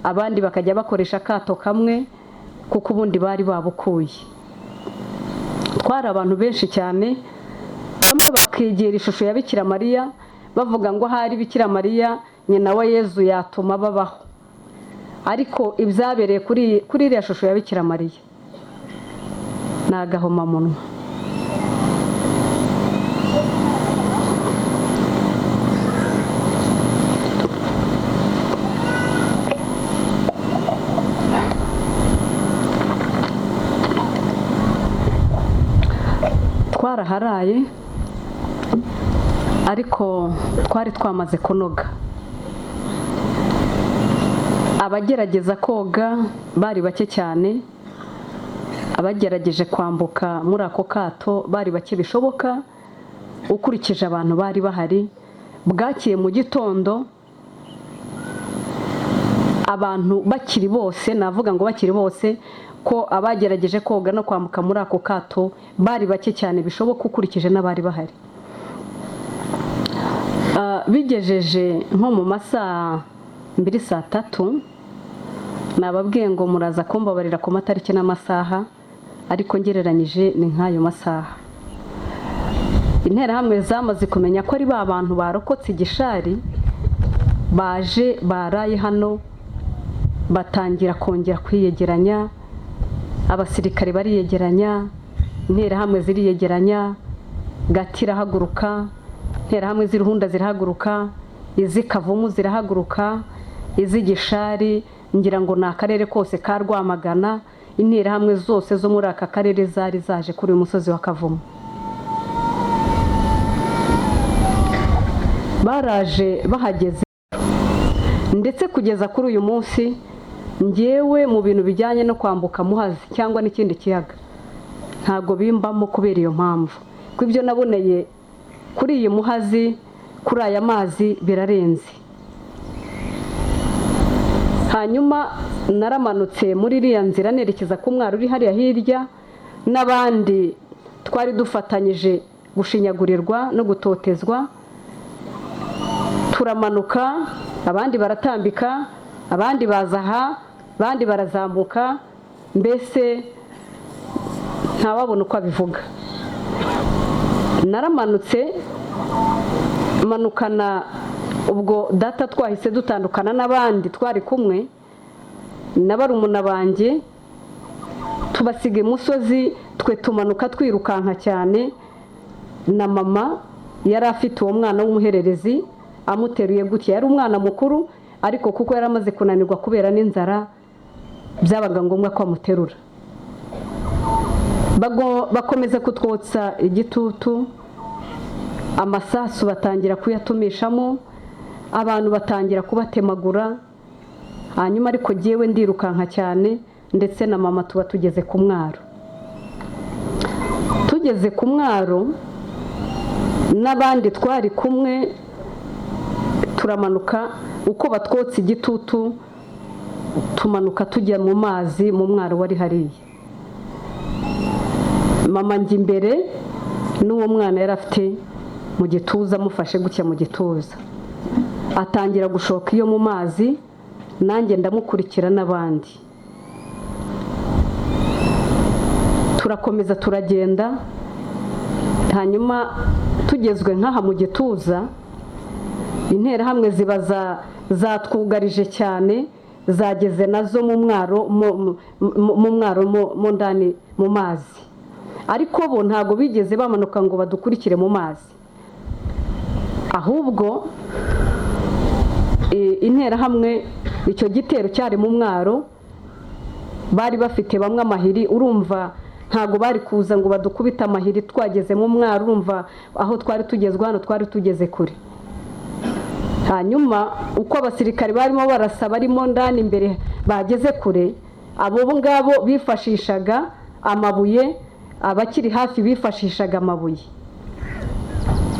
abandi bakajya bakoresha akato kamwe kuko ubundi bari babukuye. Twari abantu benshi cyane, bamwe bakegera ishusho ya Bikira Mariya bavuga ngo hari Bikira Mariya nyina wa Yezu yatuma babaho, ariko ibyabereye kuri iriya shusho ya Bikira Mariya ni agahomamunwa. Twaraharaye, ariko twari twamaze kunoga. Abagerageza koga bari bake cyane, abagerageje kwambuka muri ako kato bari bake bishoboka ukurikije abantu bari bahari. Bwakiye mu gitondo abantu bakiri bose, navuga ngo bakiri bose, ko abagerageje koga no kwambuka muri ako kato bari bake cyane bishoboka ukurikije n'abari bahari. Bigejeje nko mu masaha 2 saa 3, nababwiye ngo muraza kumbabarira ku matariki n'amasaha, ariko ngereranyije ni nk'ayo masaha. Interahamwe zamaze kumenya ko ari ba bantu barokotse igishari, baje baraye hano, batangira kongera kwiyegeranya, abasirikare bariyegeranya, interahamwe ziriyegeranya, Gatira haguruka, interahamwe z'Iruhunda zirahaguruka, iz'Ikavumu zirahaguruka, iz'Igishari, ngira ngo ni akarere kose ka Rwamagana, interahamwe zose zo muri aka karere zari zaje kuri uyu musozi wa Kavumu. Baraje bahageze, ndetse kugeza kuri uyu munsi ngewe mu bintu bijyanye no kwambuka Muhazi cyangwa n'ikindi kiyaga ntago bimbamo kubera iyo mpamvu, ko ibyo naboneye kuri iyi Muhazi, kuri aya mazi birarenze. Hanyuma naramanutse muri iriya nzira nerekeza ku mwaro uri hariya hirya, n'abandi twari dufatanyije gushinyagurirwa no gutotezwa. Turamanuka, abandi baratambika, abandi bazaha, abandi barazamuka, mbese ntawabona uko abivuga. Naramanutse manukana, ubwo data twahise dutandukana n'abandi twari kumwe na barumuna banjye, tubasiga imusozi, twe tumanuka twirukanka cyane, na mama yari afite uwo mwana w'umuhererezi amuteruye gutya. Yari umwana mukuru, ariko kuko yari amaze kunanirwa kubera n'inzara byabaga ngombwa ko amuterura. bakomeza kutwotsa igitutu, amasasu batangira kuyatumishamo, abantu batangira kubatemagura. Hanyuma ariko jyewe ndirukanka cyane, ndetse na mama tuba tugeze ku Mwaro. Tugeze ku Mwaro n'abandi twari kumwe, turamanuka uko batwotsa igitutu, tumanuka tujya mu mazi mu Mwaro wari hariya. Mama njye imbere n'uwo mwana yari afite mu gituza, amufashe gutya mu gituza, atangira gushoka iyo mu mazi, nanjye ndamukurikira n'abandi. Turakomeza turagenda, hanyuma tugezwe nk'aha mu gituza, interahamwe ziba zatwugarije cyane, zageze nazo mu Mwaro mo ndani mu mazi. Ariko bo ntago bigeze bamanuka ngo badukurikire mu mazi, ahubwo interahamwe icyo gitero cyari mu Mwaro, bari bafite bamwe amahiri. Urumva ntago bari kuza ngo badukubite amahiri twageze mu Mwaro, urumva aho twari tugezwe hano twari tugeze kure. Hanyuma uko abasirikari barimo barasa barimo ndani imbere bageze kure, abo ngabo bifashishaga amabuye, abakiri hafi bifashishaga amabuye.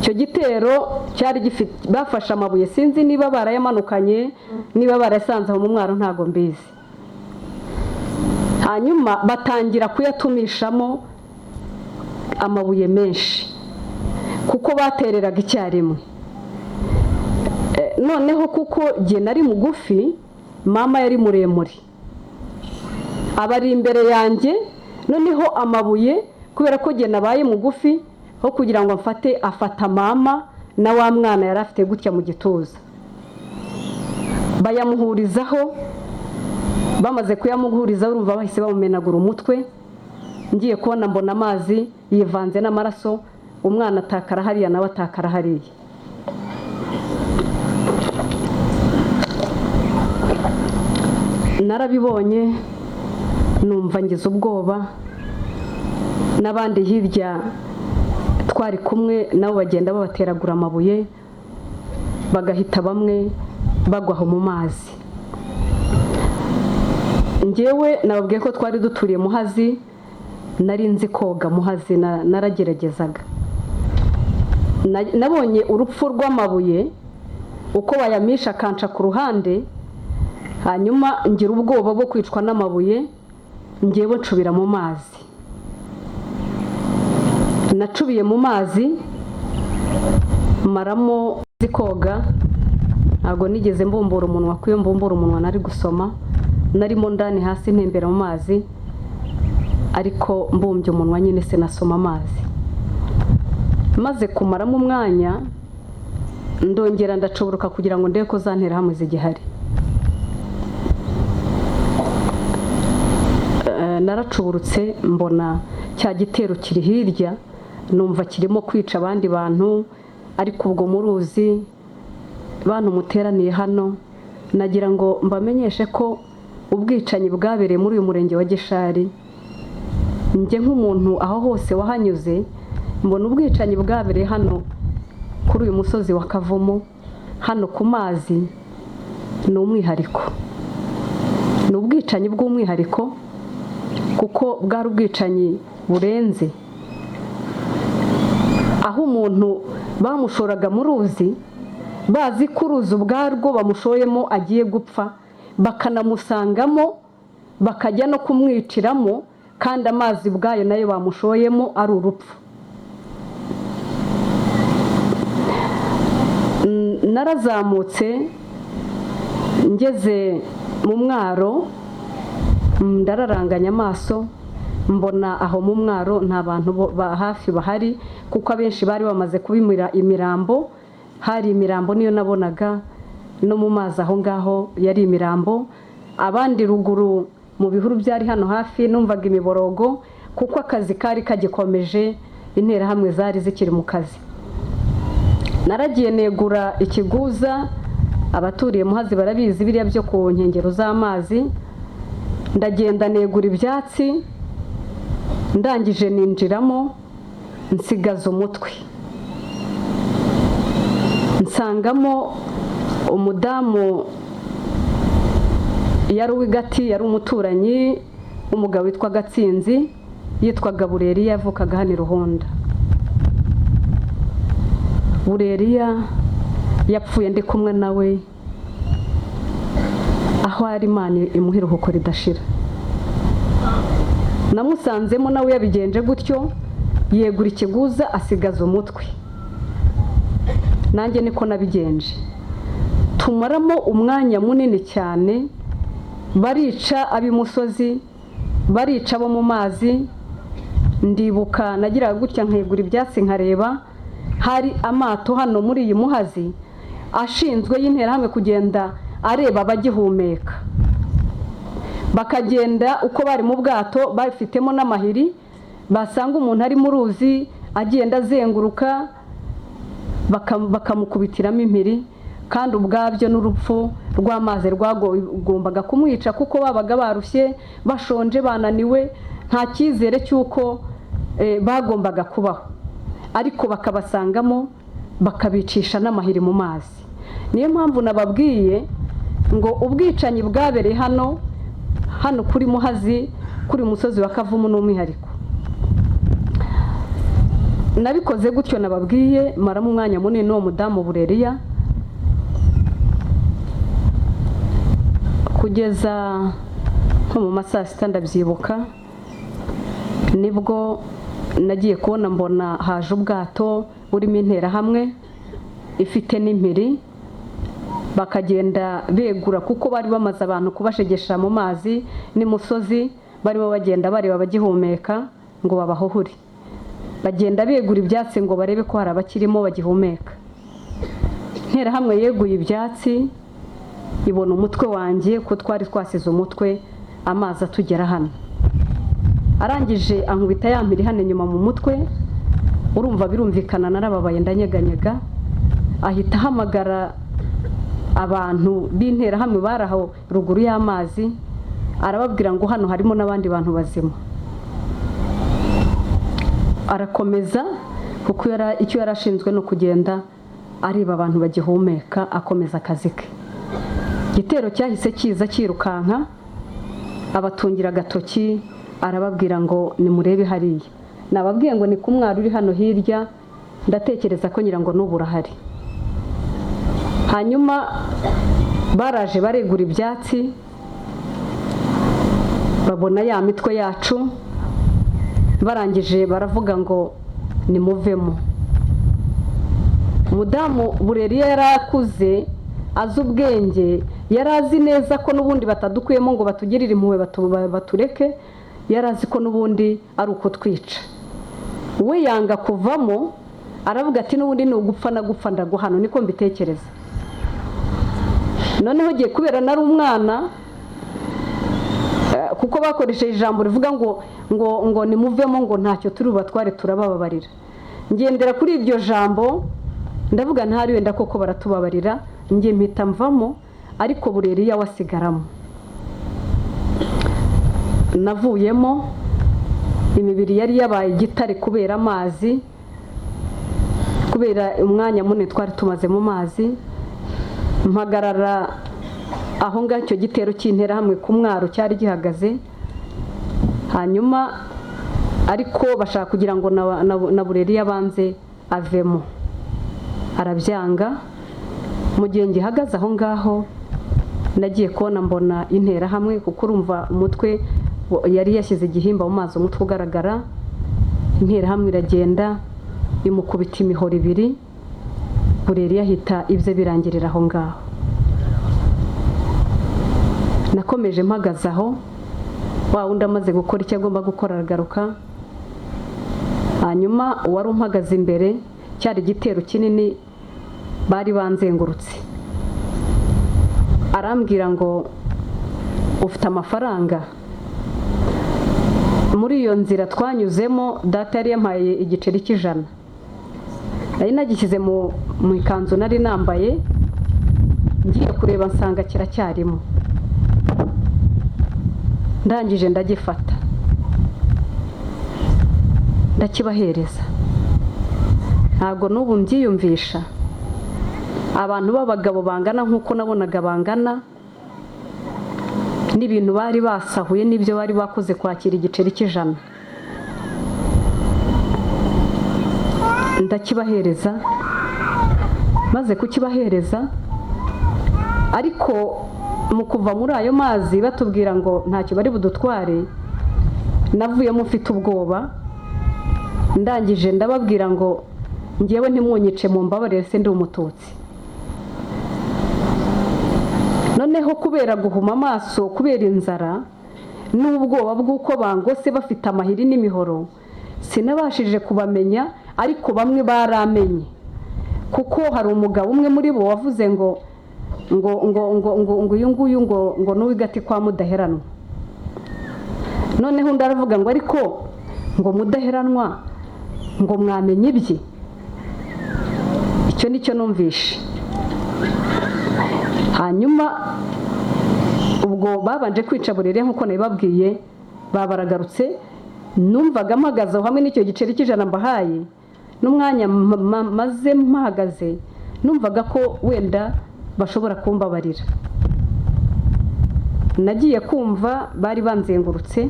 Icyo gitero cyari gifite, bafashe amabuye, sinzi niba barayamanukanye, niba barasanze aho mu Mwaro ntago mbizi. Hanyuma batangira kuyatumishamo amabuye menshi, kuko batereraga icyarimwe. Noneho kuko jye nari mugufi, mama yari muremure, abari imbere yanjye. Noneho amabuye, kubera ko jye nabaye mugufi, ho kugira ngo afata mama na wa mwana yari afite gutya mu gituza, bayamuhurizaho. Bamaze kuyamuhurizaho, urumva bahise bamumenagura umutwe. Ngiye kubona mbona amazi yivanze n'amaraso, umwana atakara hariya nawe atakara hariya. Narabibonye, numva ngize ubwoba. N'abandi hirya twari kumwe nabo bagenda babateragura amabuye, bagahita bamwe bagwaho mu mazi. Njyewe nababwiye ko twari duturiye Muhazi, nari nzi koga Muhazi, narageragezaga. Nabonye urupfu rw'amabuye uko bayamisha akanca ku ruhande, hanyuma ngira ubwoba bwo kwicwa n'amabuye. Njyewe ncubira mu mazi, nacubiye mu mazi maramo koga. Ntago nigeze mbumbura umunwa, kuyo mbumbura umunwa nari gusoma. Narimo ndani hasi ntembera mu mazi, ariko mbumbye umunwa nyine sinasoma amazi. Maze kumaramo umwanya, ndongera ndacuburuka kugira ngo ndebe ko zantera hamwe zigihari. Naracuburutse mbona cya gitero kiri hirya, numva kirimo kwica abandi bantu. Ariko ubwo muruzi bantu muteraniye hano, nagira ngo mbamenyeshe ko ubwicanyi bwabereye muri uyu murenge wa Gishari. Njye nk'umuntu aho hose wahanyuze, mbona ubwicanyi bwabereye hano kuri uyu musozi wa Kavumu, hano ku mazi. Ni umwihariko, ni ubwicanyi bw'umwihariko, kuko bwari ubwicanyi burenze. Aho umuntu bamushoraga mu ruzi, bazi ko uruzi ubwarwo bamushoyemo agiye gupfa, bakanamusangamo bakajya no kumwiciramo, kandi amazi bwayo nayo bamushoyemo ari urupfu. Narazamutse ngeze mu Mwaro, ndararanganya amaso, mbona aho mu Mwaro nta bantu hafi bahari, kuko abenshi bari bamaze kubimira imirambo. Hari imirambo niyo nabonaga, no mu mazi aho ngaho yari imirambo. Abandi ruguru mu bihuru byari hano hafi numvaga imiborogo, kuko akazi kari kagikomeje, interahamwe zari zikiri mu kazi. Naragiye negura ikiguza, abaturiye Muhazi barabizi biriya byo ku nkengero z'amazi. Ndagenda negura ibyatsi, ndangije ninjiramo nsigaza umutwe, nsangamo umudamu yari uw'igati, yari umuturanyi w'umugabo witwa Gatsinzi, yitwaga Bureriya, yavukaga hano i Ruhunda. Bureriya yapfuye ndi kumwe nawe, aho ari Imana imuha iruhuko ridashira. Namusanzemo nawe yabigenje gutyo, yegura ikiguza asigaza umutwe, nanjye niko nabigenje. Tumaramo umwanya munini cyane, barica ab'imusozi, barica abo mu mazi. Ndibuka nagiraga gutya nkegura ibyatsi nkareba, hari amato hano muri iyi Muhazi ashinzwe y'interahamwe kugenda areba abagihumeka, bakagenda uko bari mu bwato bafitemo n'amahiri, basanga umuntu ari mu ruzi agenda azenguruka bakamukubitiramo impiri, kandi ubwabyo n'urupfu rw'amazi rwagombaga kumwica kuko babaga barushye, bashonje, bananiwe, nta cyizere cy'uko bagombaga kubaho, ariko bakabasangamo bakabicisha n'amahiri mu mazi. Niyo mpamvu nababwiye ngo ubwicanyi bwabereye hano kuri Muhazi, kuri musozi wa Kavumu n'umwihariko. Nabikoze gutyo nababwiye, maramo umwanya munini n'uwo mudamu Bureriya, kugeza nko mu masaa 6 ndabyibuka, nibwo nagiye kubona mbona haje ubwato burimo interahamwe ifite n'impiri, bakagenda begura kuko bari bamaze abantu kubashegesha mu mazi n'imusozi, barimo bagenda bareba abagihumeka ngo babahohure, bagenda begura ibyatsi ngo barebe ko hari abakirimo bagihumeka. Interahamwe yeguye ibyatsi, ibona umutwe wanjye ko twari twasize umutwe, amazi atugera hano. Arangije ankubita ya mpiri hano inyuma mu mutwe, urumva birumvikana narababaye ndanyeganyega. Ahita ahamagara abantu b'interahamwe baraho ruguru y'amazi, arababwira ngo hano harimo n'abandi bantu bazima. Arakomeza kuko icyo yarashinzwe no kugenda areba abantu bagihumeka, akomeza akazi ke. Igitero cyahise kiza kirukanka, abatungira agatoki, arababwira ngo nimurebe hariya. Nababwiye ngo ni kumwari uri hano hirya, ndatekereza ko nyirango n'ubu urahari. Hanyuma baraje baregura ibyatsi, babona ya mitwe yacu, barangije baravuga ngo nimuvemo. Umudamu Bureriya yarakuze, azi ubwenge, yarazi neza ko n'ubundi batadukuyemo ngo batugirire impuhwe batureke, yarazi ko n'ubundi ari uko twica. We yanga kuvamo, aravuga ati n'ubundi ni ugupfa na gupfa ndaguhano, niko mbitekereza. Noneho giye kubera nari umwana, kuko bakoresheje ijambo rivuga ngo nimuvemo, ngo ntacyo turi bubatware turabababarira. Ngendera kuri iryo jambo, ndavuga ntari wenda koko baratubabarira, ngiye mpita mvamo, ariko Bureriya wasigaramo. Navuyemo, imibiri yari yabaye igitare kubera amazi, kubera umwanya munini twari tumaze mu mazi. Mpagarara aho ngaho icyo gitero cy'interahamwe ku mwaro cyari gihagaze. Hanyuma ariko bashaka kugira ngo na Bureriya abanze avemo, arabyanga. Mu gihe ngihagaze aho ngaho, nagiye kubona mbona interahamwe, kuko urumva umutwe yari yashyize igihimba mu mazi, umutwe ugaragara. Interahamwe iragenda imukubita imihoro 2, Bureriya ahita ibye birangirira aho ngaho. Nakomeje mpagaze aho, wa wundi amaze gukora icyo agomba gukora aragaruka. Hanyuma uwari umpagaze imbere, cyari igitero kinini, bari banzengurutse, arambwira ngo ufite amafaranga. Muri iyo nzira twanyuzemo, data yari yampaye igiceri cy'100, nari nagishyize mu ikanzu nari nambaye, ngiye kureba nsanga kiracyarimo. Ndangije ndagifata, ndakibahereza. Ntabwo n'ubu mbyiyumvisha abantu b'abagabo bangana nk'uko nabonaga bangana, n'ibintu bari basahuye n'ibyo bari bakoze kwakira igiceri cy'ijana. Ndakibahereza, maze kukibahereza, ariko mu kuva muri ayo mazi batubwira ngo ntacyo bari budutware, navuyemo mfite ubwoba. Ndangije ndababwira ngo ngewe ntimwunyice mu mbabarire, se ndi umututsi. Noneho kubera guhuma amaso, kubera inzara n'ubwoba bw'uko bangose bafite amahiri n'imihoro, sinabashije kubamenya, ariko bamwe baramenye, kuko hari umugabo umwe muri bo wavuze ngo uyu nguyu ngo n'uw'igati kwa Mudaheranwa. Noneho undi aravuga ngo ariko ngo Mudaheranwa ngo mwamenye ibye. Icyo nicyo numvishe. Hanyuma ubwo babanje kwica burere nk'uko nabibabwiye, babaragarutse, numvaga mpagaze hamwe n'icyo giceri cy'ijana mbahaye, n'umwanya maze mpahagaze numvaga ko wenda bashobora kumbabarira. Nagiye kumva bari banzengurutse,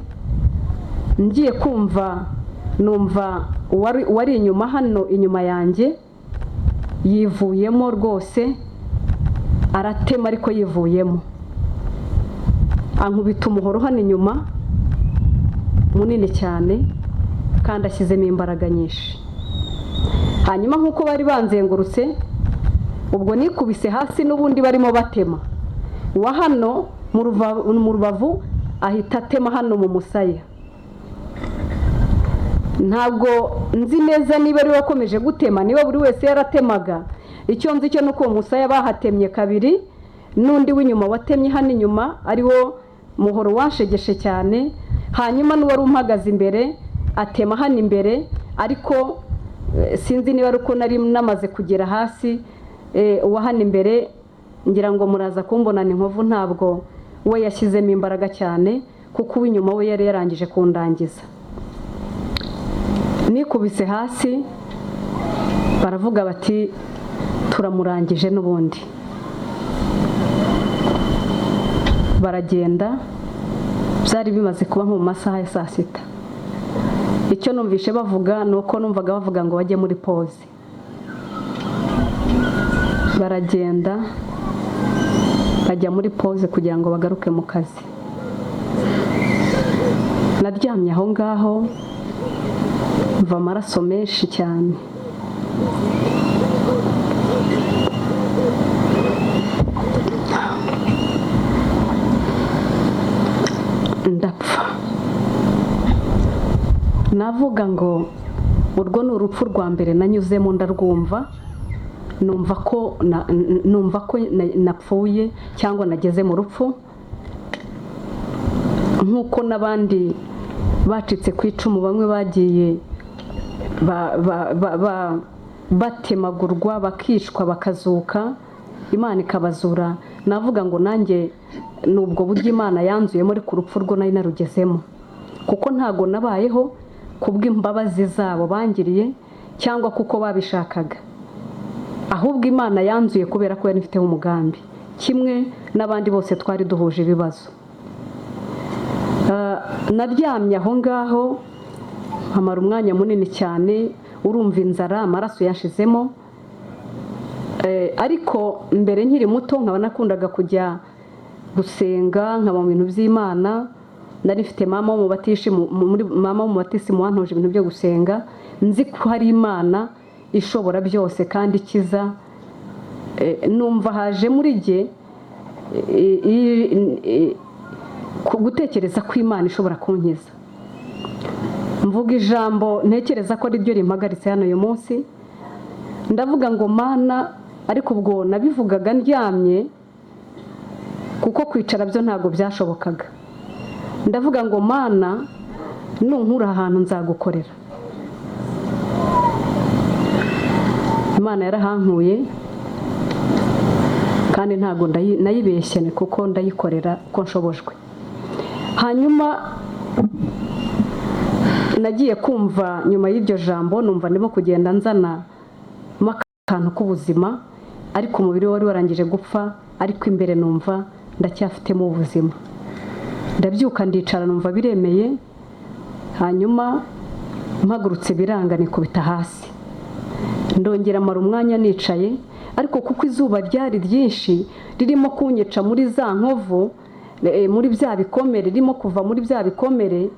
ngiye kumva numva uwari inyuma hano inyuma yanjye yivuyemo rwose, aratema ariko yivuyemo, ankubita umuhoro hano inyuma munini cyane kandi ashyizemo imbaraga nyinshi. Hanyuma nk'uko bari banzengurutse, ubwo nikubise hasi n'ubundi barimo batema. Wa hano mu rubavu ahita atema hano mu musaya. Ntabwo nzi neza niba ari wakomeje gutema, niba buri wese yaratemaga. Icyo nzi cyo nuko umusaya bahatemye kabiri, n'undi w'inyuma watemye hano inyuma ariwo muhoro wanshegeshe cyane. Hanyuma n'uwari umpagaze imbere atema hano imbere, ariko sinzi niba ari uko nari namaze kugera hasi. Uwa hano imbere ngira ngo muraza kumbonana inkovu, ntabwo we yashyizemo imbaraga cyane, kuko uw'inyuma we yari yarangije kundangiza. Nikubise hasi, baravuga bati turamurangije n'ubundi. Baragenda, byari bimaze kuba nko mu masaha ya saa sita. Icyo numvishe bavuga ni uko numvaga bavuga ngo bajye muri pause. Baragenda bajya muri pause kugira ngo bagaruke mu kazi. Naryamye aho ngaho mva amaraso menshi cyane. Ndapfa. Navuga ngo urwo ni urupfu rwa mbere nanyuzemo, ndarwumva, numva ko napfuye cyangwa nageze mu rupfu, nk'uko n'abandi bacitse ku icumu bamwe bagiye batemagurwa, bakicwa, bakazuka, Imana ikabazura. Navuga ngo nanjye nubwo buryo Imana yanzuye muri ku rupfu rwo nari narugezemo, kuko ntago nabayeho kubw'imbabazi zabo bangiriye cyangwa kuko babishakaga, ahubwo Imana yanzuye kubera ko yari ifiteho umugambi, kimwe n'abandi bose twari duhuje ibibazo. Naryamye aho ngaho hamara umwanya munini cyane, urumva inzara, amaraso yashizemo. Ariko mbere nkiri muto nkaba nakundaga kujya gusenga, nkaba mu bintu by'Imana. Nari mfite mama w'umubatisimu wantoje ibintu byo gusenga, nzi ko hari Imana ishobora byose kandi ikiza. Numva haje muri jye gutekereza ko Imana ishobora kunkiza. Mvuga ijambo ntekereza ko ari ryo rimpagaritse hano uyu munsi. Ndavuga ngo Mana, ariko ubwo nabivugaga ndyamye, kuko kwicara byo ntago byashobokaga. Ndavuga ngo Mana, nunkura ahantu nzagukorera. Imana yarahankuye kandi ntago nayibeshye, kuko ndayikorera uko nshobojwe. Hanyuma nagiye kumva nyuma y'iryo jambo numva ndimo kugenda nzana akantu k'ubuzima, ariko umubiri wari warangije gupfa, ariko imbere numva ndacyafitemo ubuzima. Ndabyuka ndicara numva biremeye, hanyuma mpagurutse biranga nikubita hasi. Ndongera mara umwanya nicaye, ariko kuko izuba ryari ryinshi ririmo kunyica muri za nkovu, muri bya bikomere, ririmo kuva muri bya bikomere,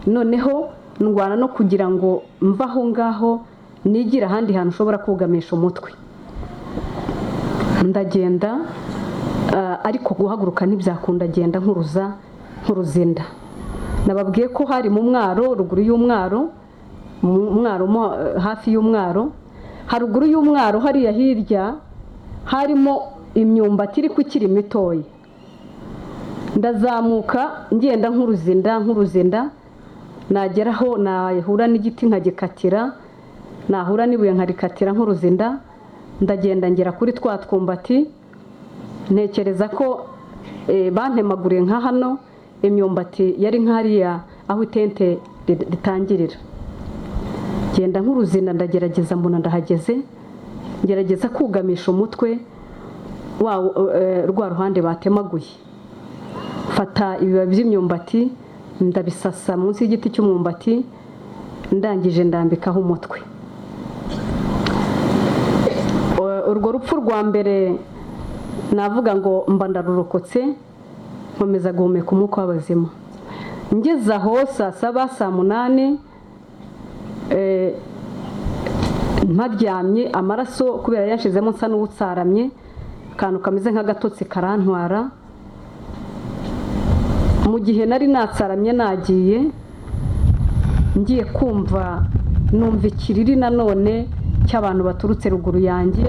noneho ndwana no kugira ngo mva aho ngaho nigira ahandi hantu ushobora kugamisha umutwe. Ndagenda ariko guhaguruka ntibyakunda, agenda nk'uruzinda. Nababwiye ko hari mu mwaro, ruguru y'umwaro, hafi y'umwaro, haruguru y'umwaro hariya hirya harimo imyumbati iri kukiri mitoya. Ndazamuka ngenda nk'uruzinda, nageraho nahura n'igiti nkagikatira, nahura n'ibuye nkarikatira nk'uruzinda, ndagenda ngera kuri twa twumbati, ntekereza ko bantemaguriye nka hano, imyumbati yari nk'hariya aho itente ritangirira. Genda nk'uruzinda ndagerageza, mbona ndahageze, ngerageza kugamisha umutwe rwa ruhande batemaguye. Fata ibibabi by'imyumbati ndabisasa munsi y'igiti cy'umwumbati, ndangije ndambikaho umutwe. Urwo rupfu rwa mbere navuga ngo mba ndarurokotse, nkomeza guhumeka umwuka w'abazima. Ngeze aho saa 7 saa 8, mparyamye, amaraso kubera yanshizemo nsa n'uwutsaramye, akantu kameze nk'agatotsi karantwara. Mu gihe nari natsaramye nagiye, ngiye kumva numva ikiriri nanone cy'abantu baturutse ruguru yanjye,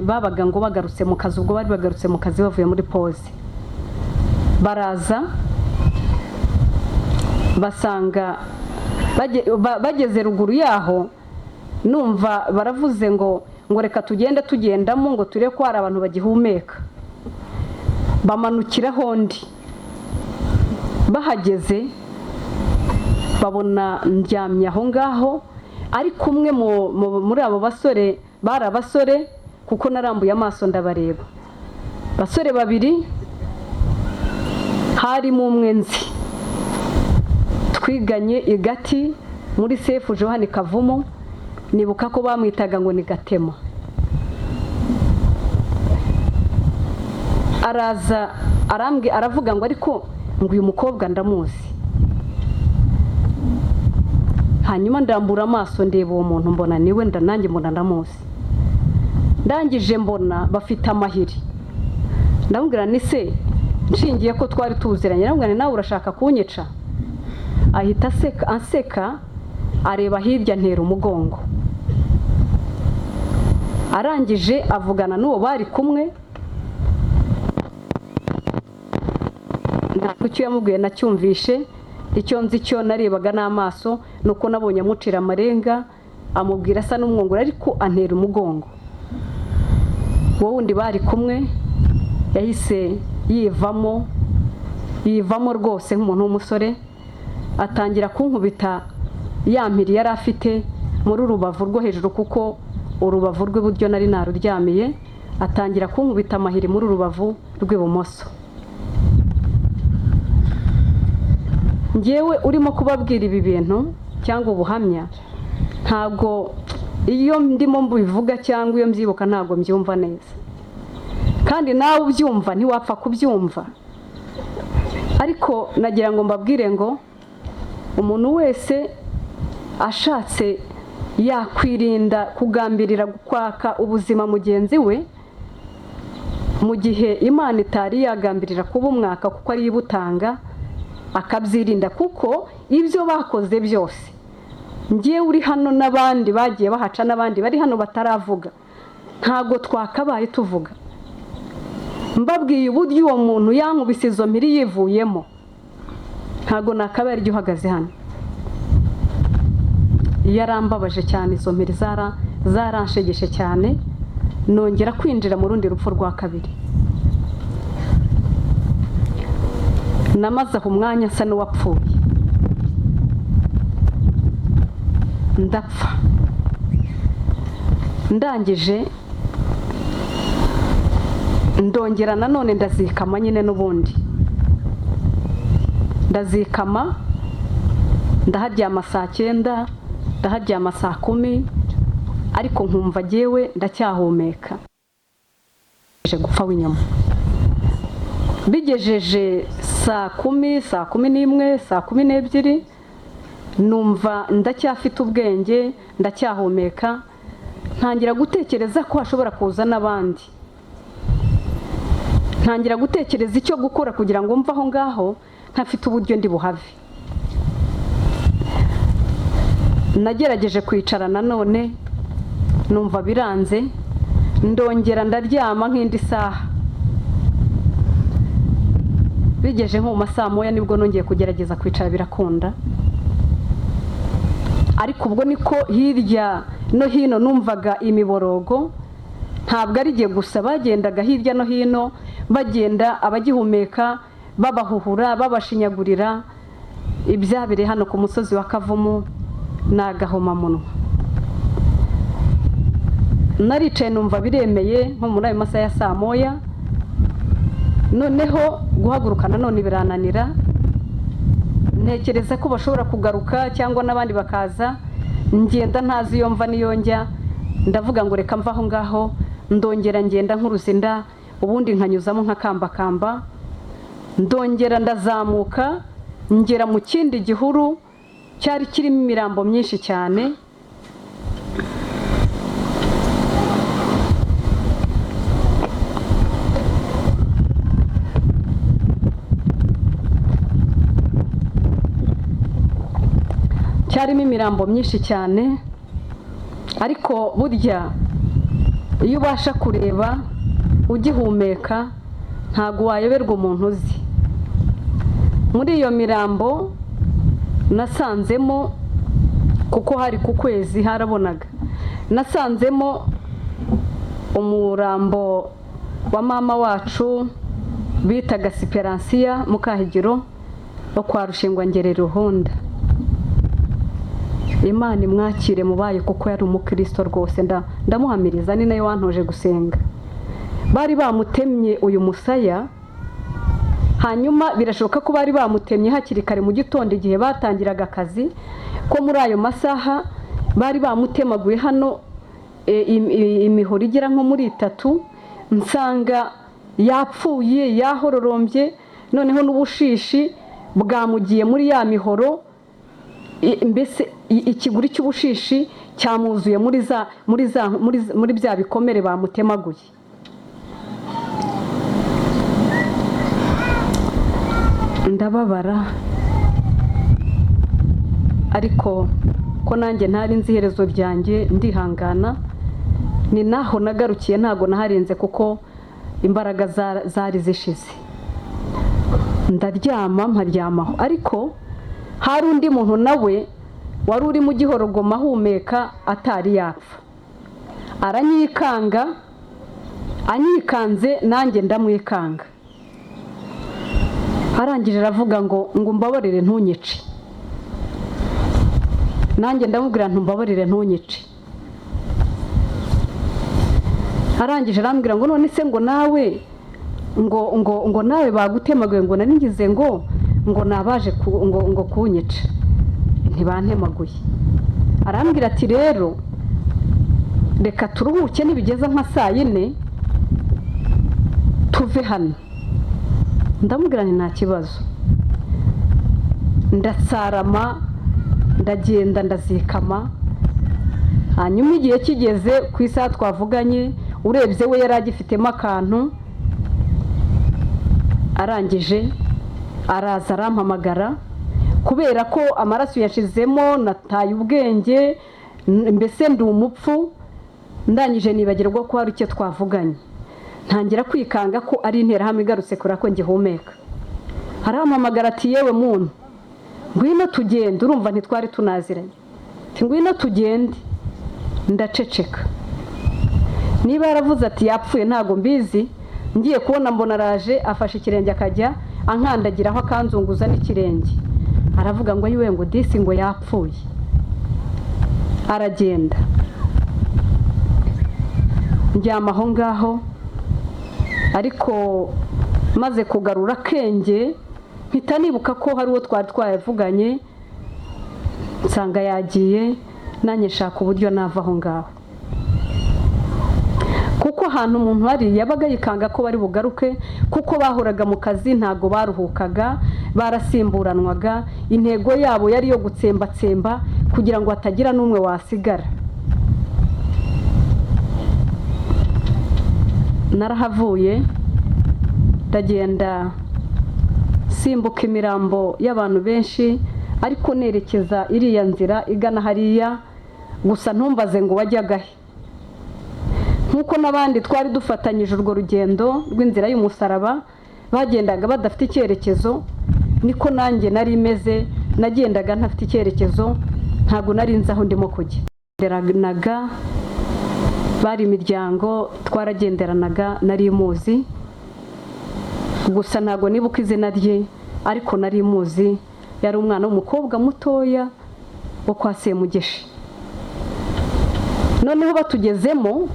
babaga ngo bagarutse mu kazi, ubwo bari bagarutse mu kazi bavuye muri pause. Baraza basanga bageze ruguru yaho, numva baravuze ngo reka tugendamo ngo turebe ko hari abantu bagihumeka. Bamanukiraho ndi, bahageze babona ndyamye aho ngaho, ariko umwe muri abo basore, bari abasore kuko narambuye amaso ndabareba. Basore babiri, harimo umwe nzi, twiganye igati muri sefu Johani Kavumo, nibuka ko bamwitaga ngo ni Gatema. Araza aravuga ngo ariko ngo uyu mukobwa ndamuzi. Hanyuma ndambura amaso ndeba uwo muntu, mbona niwe, nanjye mbona ndamuzi. Ndangije mbona bafite amahiri, ndamubwira ni se nshingiye ko twari tuziranye, ndamubwira nawe urashaka kunyica? Ahita aseka, areba hirya, ntera umugongo. Arangije avugana n'uwo bari kumwe, ntabwo icyo yamubwiye nacyumvishe. Icyo nzi cyo narebaga n'amaso nuko nabonye amucira amarenga, amubwira asa n'umwongora, ariko antera umugongo. Wowe undi bari kumwe yahise yivamo rwose nk'umuntu w'umusore, atangira kunkubita ya mpiri yari afite muri urubavu rwo hejuru, kuko urubavu rw'iburyo nari naruryamiye. Atangira kunkubita amahiri muri urubavu rw'ibumoso. Ngewe urimo kubabwira ibi bintu cyangwa ubuhamya, ntabwo iyo ndimo mbivuga cyangwa iyo mbyibuka ntabwo mbyumva neza, kandi nawe ubyumva ntiwapfa kubyumva. Ariko nagira ngo mbabwire ngo umuntu wese ashatse yakwirinda kugambirira kwaka ubuzima mugenzi we, mu gihe Imana itari yagambirira kuba umwaka kuko ari ibutanga, akabyirinda. Kuko ibyo bakoze byose, ngiye uri hano n'abandi bagiye bahaca, n'abandi bari hano bataravuga, ntago twakabaye tuvuga. Mbabwiye uburyo uwo muntu yankubise izo mpiri yivuyemo, ntago nakabaye aryo uhagaze hano. Yarambabaje cyane, izo mpiri zaranshegeshe cyane, nongera kwinjira mu rundi rupfu rwa kabiri. namaze aho umwanya asa n'uwapfuye, ndapfa. Ndangije ndongera nanone ndazikama nyine n'ubundi, ndazikama ndaharyama saa 9, ndaharyama saa 10, ariko nkumva jyewe ndacyahumeka gupfa w'inyuma. Bigejeje saa 10, saa 11, saa 12, numva ndacyafite ubwenge, ndacyahumeka, ntangira gutekereza ko hashobora kuza n'abandi, ntangira gutekereza icyo gukora kugira ngo mve aho ngaho ntafite uburyo ndi buhave. Nagerageje kwicara nanone numva biranze, ndongera ndaryama nk'indi saha. Bigeje nko mu masaa 9 nibwo nongeye kugerageza kwicara birakunda, ariko ubwo niko hirya no hino numvaga imiborogo. Ntabwo ari jye gusa, bagendaga hirya no hino, bagenda abagihumeka babahuhura, babashinyagurira. Ibyabire hano ku musozi wa Kavumu n'agahomamunwa. Naricaye numva biremeye nko muri ayo masaha ya saa 9, noneho guhaguruka nanone birananira. Ntekereza ko bashobora kugaruka cyangwa n'abandi bakaza, ngenda ntazi iyo mva niyo njya. Ndavuga ngo reka mva aho ngaho, ndongera ngenda nk'uruzinda, ubundi nkanyuzamo nkakambakamba. Ndongera ndazamuka ngera mu kindi gihuru cyari kirimo imirambo myinshi cyane. Cyarimo imirambo myinshi cyane, ariko burya iyo ubasha kureba ugihumeka ntago wayoberwa umuntu uzi. Muri iyo mirambo nasanzemo, kuko hari ku kwezi harabonaga, nasanzemo umurambo wa mama wacu bitaga Siperansiya Mukahigiro wo kwa Rushingwangere Ruhunda. Imana imwakire mubaye, kuko yari umukristo rwose, ndamuhamiriza, ni nayo wantoje gusenga. Bari bamutemye uyu musaya, hanyuma birashoboka ko bari bamutemye hakiri kare mu gitondo igihe batangiraga akazi, ko muri ayo masaha bari bamutemaguye hano imihoro igera nko muri 3, nsanga yapfuye yahororombye, noneho n'ubushishi bwamugiye muri ya mihoro. Mbese ikiguri cy'ubushishi cyamuzuye muri bya bikomere bamutemaguye. Ndababara, ariko ko nanjye ntari nzi iherezo ryanjye, ndihangana. Ni naho nagarukiye, ntago naharenze kuko imbaraga zari zishize. Ndaryama mparyamaho, ariko hari undi muntu nawe wari uri mu gihorogoma ahumeka atari yapfa. Aranyikanga, anyikanze nanjye ndamwikanga. Arangije aravuga ngo mbabarire ntunyice. Nanjye ndamubwira ntumbabarire ntunyice. Arangije arambwira ngo none se ngo nawe ngo nawe bagutemaguye, ngo nari ngize ngo nabaje ngo kunyica. Ntibantemaguye. Arambwira ati rero reka turuhuke, nibigeza nka saa 4 tuve hano. Ndamubwira nta kibazo. Ndatsarama, ndagenda ndazikama. Hanyuma igihe kigeze ku isaha twavuganye, urebye we yari agifitemo akantu. Arangije araza arampamagara, kubera ko amaraso yashizemo, nataye ubwenge, mbese ndi umupfu. Ndangije nibagirwa ko hari icyo twavuganye, ntangira kwikanga ko ari interahamwe igarutse kura ko ngihumeka. Arampamagara ati yewe muntu, ngwino tugende. Urumva ntitwari tunaziranye. Ati ngwino tugende. Ndaceceka. Niba yaravuze ati yapfuye ntago mbizi, ngiye kubona mbona araje afashe ikirenge akajya ankandagiraho akanzunguza n'ikirenge, aravuga ngo yiwe ngo disi ngo yapfuye, aragenda. Njyama aho ngaho, ariko maze kugarura akenge mpita nibuka ko hari uwo twari twayavuganye, nsanga yagiye, nanjye nshaka uburyo nava aho ngaho, kuko ahantu umuntu hari yabaga yikanga ko bari bugaruke, kuko bahoraga mu kazi ntago baruhukaga, barasimburanwaga, intego yabo yari yo gutsembatsemba kugira ngo hatagira n'umwe wasigara. Narahavuye ndagenda simbuka imirambo y'abantu benshi, ariko nerekeza iriya nzira igana hariya, gusa ntumbaze ngo wajyagahe. Nkuko n'abandi twari dufatanyije urwo rugendo rw'inzira y'umusaraba bagendaga badafite icyerekezo, niko nanjye nari meze, nagendaga ntafite icyerekezo, ntago nari nzi aho ndimo kujya. Genderanaga, bari imiryango twaragenderanaga, nari muzi, gusa ntago nibuka izina rye, ariko nari muzi, yari umwana w'umukobwa mutoya wo kwa Semugeshi. Noneho batugezemo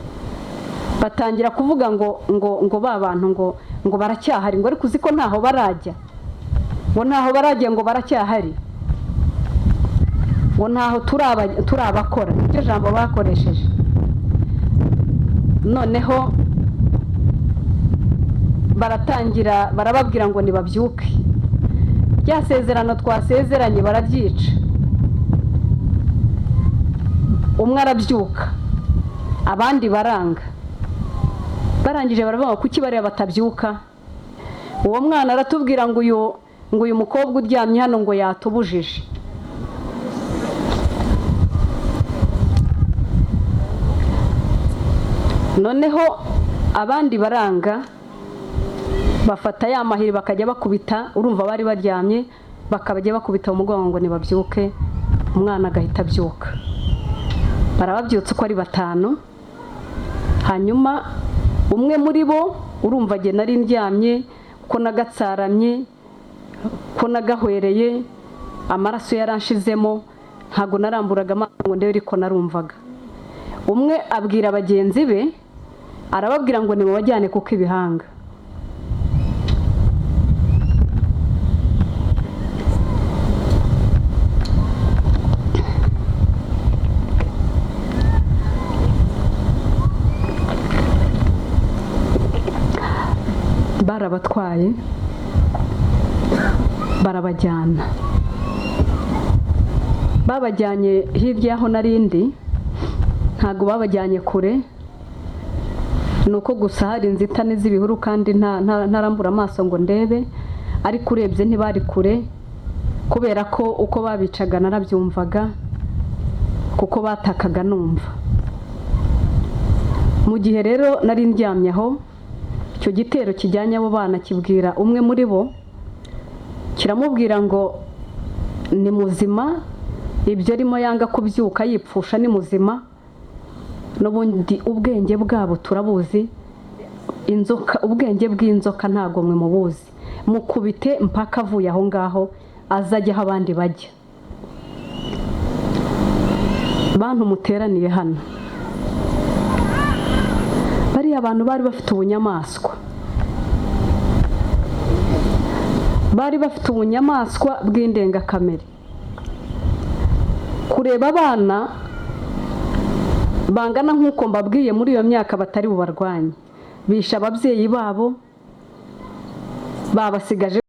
batangira kuvuga ngo ba bantu ngo baracyahari, ngo ariko uzi ko ntaho barajya, ngo ntaho barajya, ngo baracyahari, ngo ntaho turabakora, iryo jambo bakoresheje. Noneho baratangira barababwira ngo nibabyuke, rya sezerano twasezeranye barabyica. Umwe arabyuka, abandi baranga, barangije baravuga kuki bariya batabyuka. Uwo mwana aratubwira ngo uyu mukobwa uryamye hano ngo yatubujije. Noneho abandi baranga, bafata ya mahiri bakajya bakubita, urumva bari baryamye, bakabajya bakubita umugongo ngo nibabyuke, umwana agahita abyuka. Barababyutse uko ari 5, hanyuma umwe muri bo, urumva jye nari ndyamye, ko nagatsaramye, ko nagahwereye, amaraso yaranshizemo, ntago naramburaga amaso ngo ndebe, ariko narumvaga. Umwe abwira bagenzi be, arababwira ngo nimubajyane kuko ibihanga. Barabatwaye barabajyana, babajyanye hirya yaho narindi, ntago babajyanye kure, nuko gusa hari inzitane z'ibihuru kandi ntarambura amaso ngo ndebe, ariko urebye ntibari kure, kubera ko uko babicaga narabyumvaga, kuko batakaga numva. Mu gihe rero nari ndyamye aho, icyo gitero kijyanye abo bana kibwira umwe muri bo, kiramubwira ngo ni muzima, ibyo arimo yanga kubyuka yipfusha ni muzima, n'ubundi ubwenge bwabo turabuzi, inzoka, ubwenge bw'inzoka ntago mwe mubuzi, mukubite mpaka avuye aho ngaho azajya aho abandi bajya. Bantu muteraniye hano, bariya abantu bari bafite ubunyamaswa, bari bafite ubunyamaswa bw'indengakamere. Kureba abana bangana nk'uko mbabwiye muri iyo myaka batari bubarwanye, bisha ababyeyi babo, babasigaje